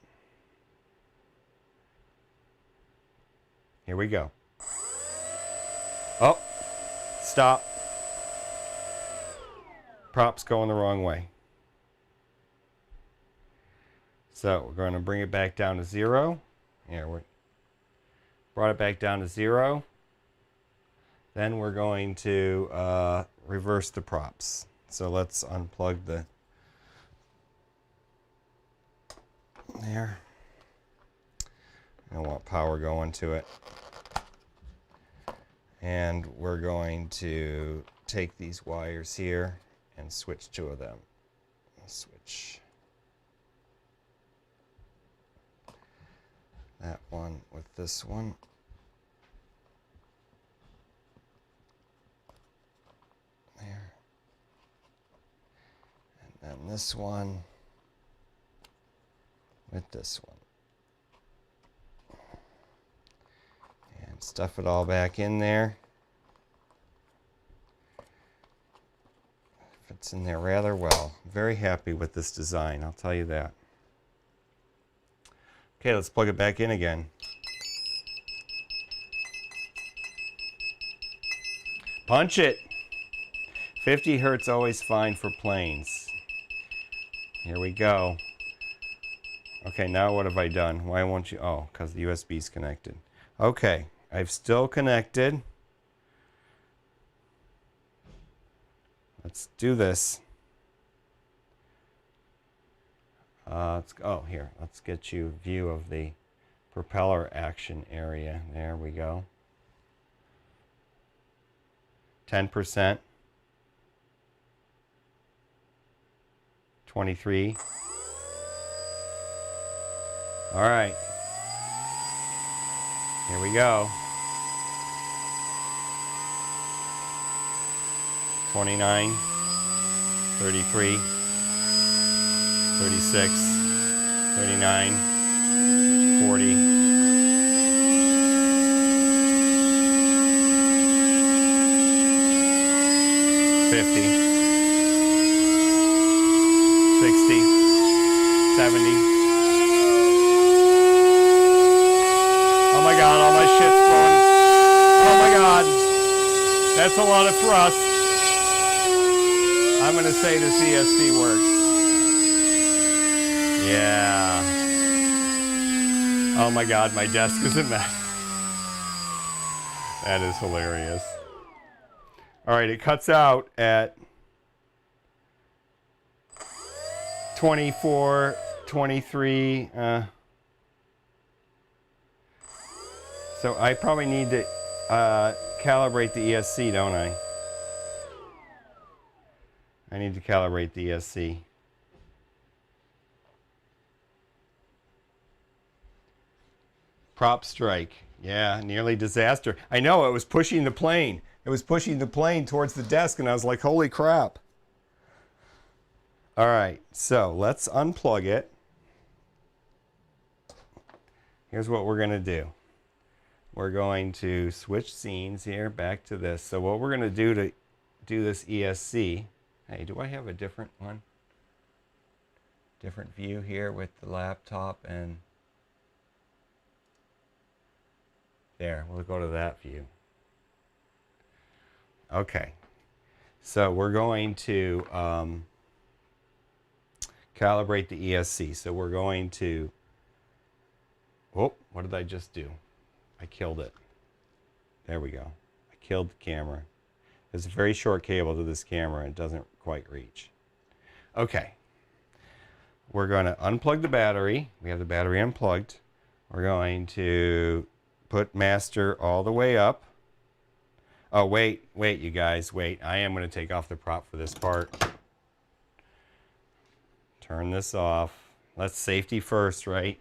Here we go. Oh, stop. Prop's going the wrong way. So we're going to bring it back down to 0. Here, we brought it back down to 0. Then we're going to reverse the props. So let's unplug the, there. I don't want power going to it. And we're going to take these wires here and switch two of them. Switch that one with this one. There. And then this one with this one. And stuff it all back in there. Fits in there rather well. Very happy with this design, I'll tell you that. Okay, let's plug it back in again. Punch it! 50 Hertz always fine for planes. Here we go. Okay, now what have I done? Why won't you? Oh, because the USB is connected. Okay, I've still connected. Let's do this. Oh, here. Let's get you a view of the propeller action area. There we go. 10%. 23. All right. Here we go. 29, 33, 36, 39, 40, 50, 60, 70. Oh my God, all my shit's flowing. Oh my God, that's a lot of thrust. I'm going to say this ESC works. Yeah. Oh my God, my desk is a mess. That is hilarious. All right, it cuts out at 24, 23. So I probably need to calibrate the ESC, don't I? I need to calibrate the ESC. Prop strike. Yeah, nearly disaster. I know, it was pushing the plane. It was pushing the plane towards the desk, and I was like, holy crap. All right, so let's unplug it. Here's what we're going to do. We're going to switch scenes here, back to this. So what we're going to do this ESC, hey, do I have a different one? Different view here with the laptop and there, we'll go to that view. Okay, so we're going to calibrate the ESC. So we're going to, oh, what did I just do? I killed it. There we go. I killed the camera. There's a very short cable to this camera and it doesn't quite reach. Okay. We're going to unplug the battery. We have the battery unplugged. We're going to put master all the way up. Oh, wait, you guys, wait. I am going to take off the prop for this part. Turn this off. Let's safety first, right?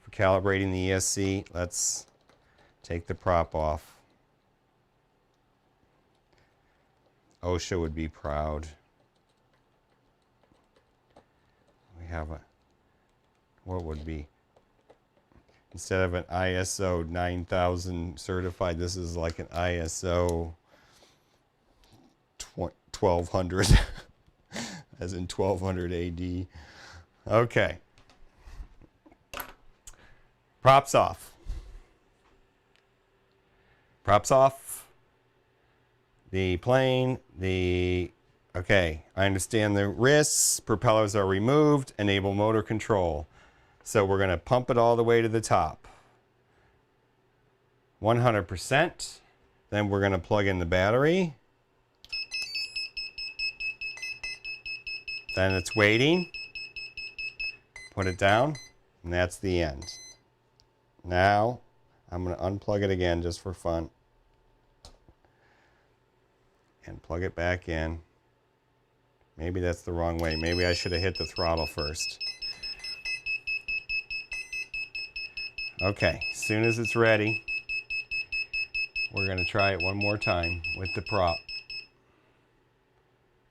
For calibrating the ESC, let's take the prop off. OSHA would be proud. We have a, what would be, instead of an ISO 9000 certified, this is like an ISO 1200, as in 1200 AD. Okay. Props off. Props off. The plane, okay, I understand the risks. Propellers are removed. Enable motor control. So we're going to pump it all the way to the top. 100%. Then we're going to plug in the battery. Then it's waiting. Put it down. And that's the end. Now, I'm going to unplug it again just for fun. And plug it back in. Maybe that's the wrong way. Maybe I should have hit the throttle first. Okay, as soon as it's ready, we're going to try it one more time with the prop.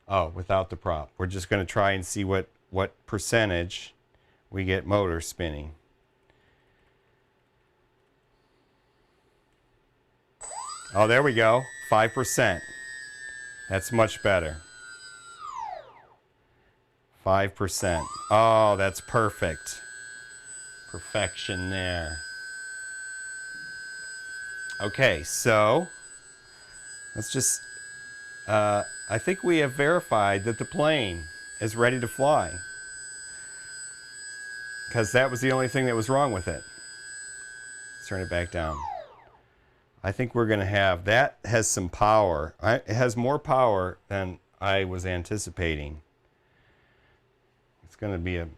Oh, without the prop. We're just going to try and see what percentage we get motor spinning. Oh, there we go. 5%. That's much better. 5%. Oh, that's perfect. Perfection there. Okay, so let's just, I think we have verified that the plane is ready to fly. Because that was the only thing that was wrong with it. Let's turn it back down. I think we're going to have, that has some power. It has more power than I was anticipating. It's going to be a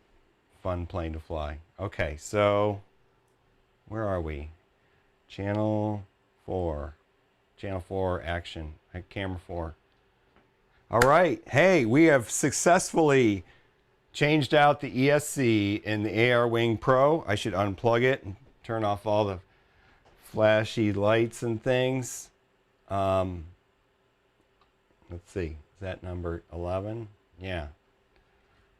fun plane to fly. Okay, so Where are we? Channel 4. Channel 4 action. Camera 4. All right. Hey, we have successfully changed out the ESC in the AR Wing Pro. I should unplug it and turn off all the flashy lights and things. Let's see. Is that number 11? Yeah.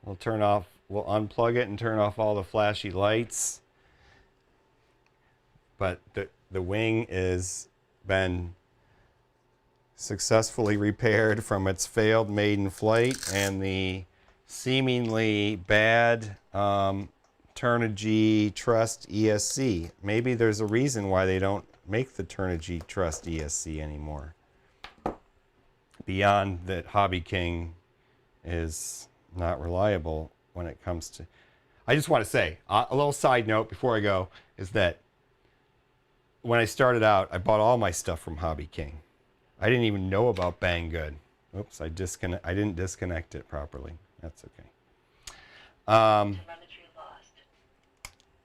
We'll unplug it and turn off all the flashy lights. But the wing is been successfully repaired from its failed maiden flight, and the seemingly bad Turnigy Trust ESC. Maybe there's a reason why they don't make the Turnigy Trust ESC anymore. Beyond that, Hobby King is not reliable when it comes to... I just want to say, a little side note before I go, is that when I started out, I bought all my stuff from Hobby King. I didn't even know about Banggood. Oops, I didn't disconnect it properly. That's okay.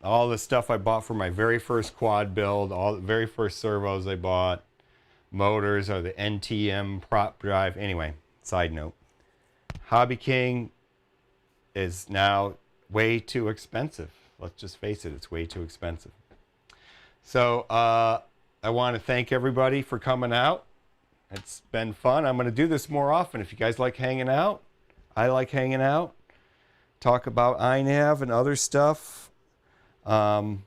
All the stuff I bought for my very first quad build, all the very first servos I bought, motors or the NTM prop drive. Anyway, side note. Hobby King is now way too expensive. Let's just face it, it's way too expensive. So I want to thank everybody for coming out. It's been fun. I'm going to do this more often. If you guys like hanging out, I like hanging out. Talk about iNav and other stuff. And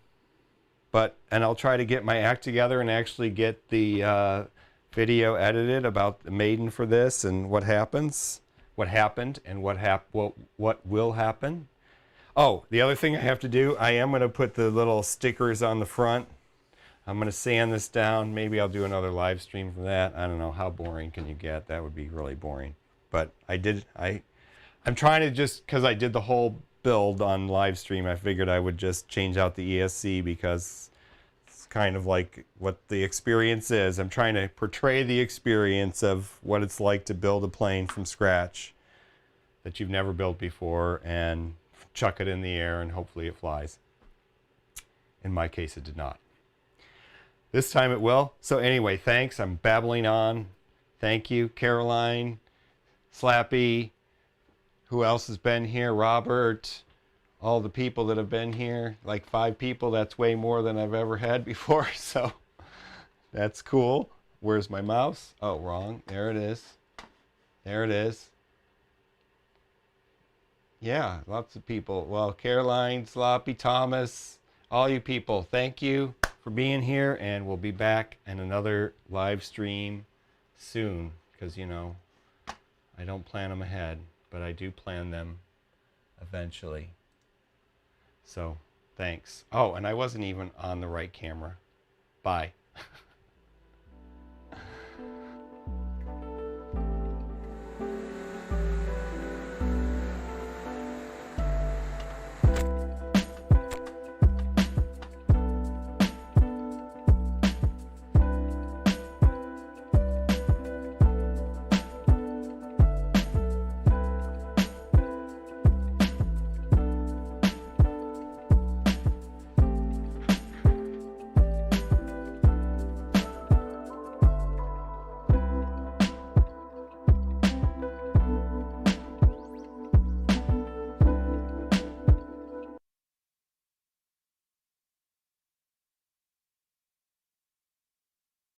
I'll try to get my act together and actually get the video edited about the maiden for this and what happens, what happened, and what will happen. Oh, the other thing I have to do, I am going to put the little stickers on the front. I'm going to sand this down. Maybe I'll do another live stream for that. I don't know. How boring can you get? That would be really boring. But I'm trying to just, because I did the whole build on live stream, I figured I would just change out the ESC because it's kind of like what the experience is. I'm trying to portray the experience of what it's like to build a plane from scratch that you've never built before and chuck it in the air and hopefully it flies. In my case, it did not. This time it will. So anyway, thanks. I'm babbling on. Thank you, Caroline, Slappy. Who else has been here? Robert. All the people that have been here. Like 5 people. That's way more than I've ever had before. So that's cool. Where's my mouse? Oh, wrong. There it is. There it is. Yeah, lots of people. Well, Caroline, Sloppy, Thomas, all you people, thank you for being here, and we'll be back in another live stream soon, because, you know, I don't plan them ahead, but I do plan them eventually. So, thanks. Oh, and I wasn't even on the right camera. Bye.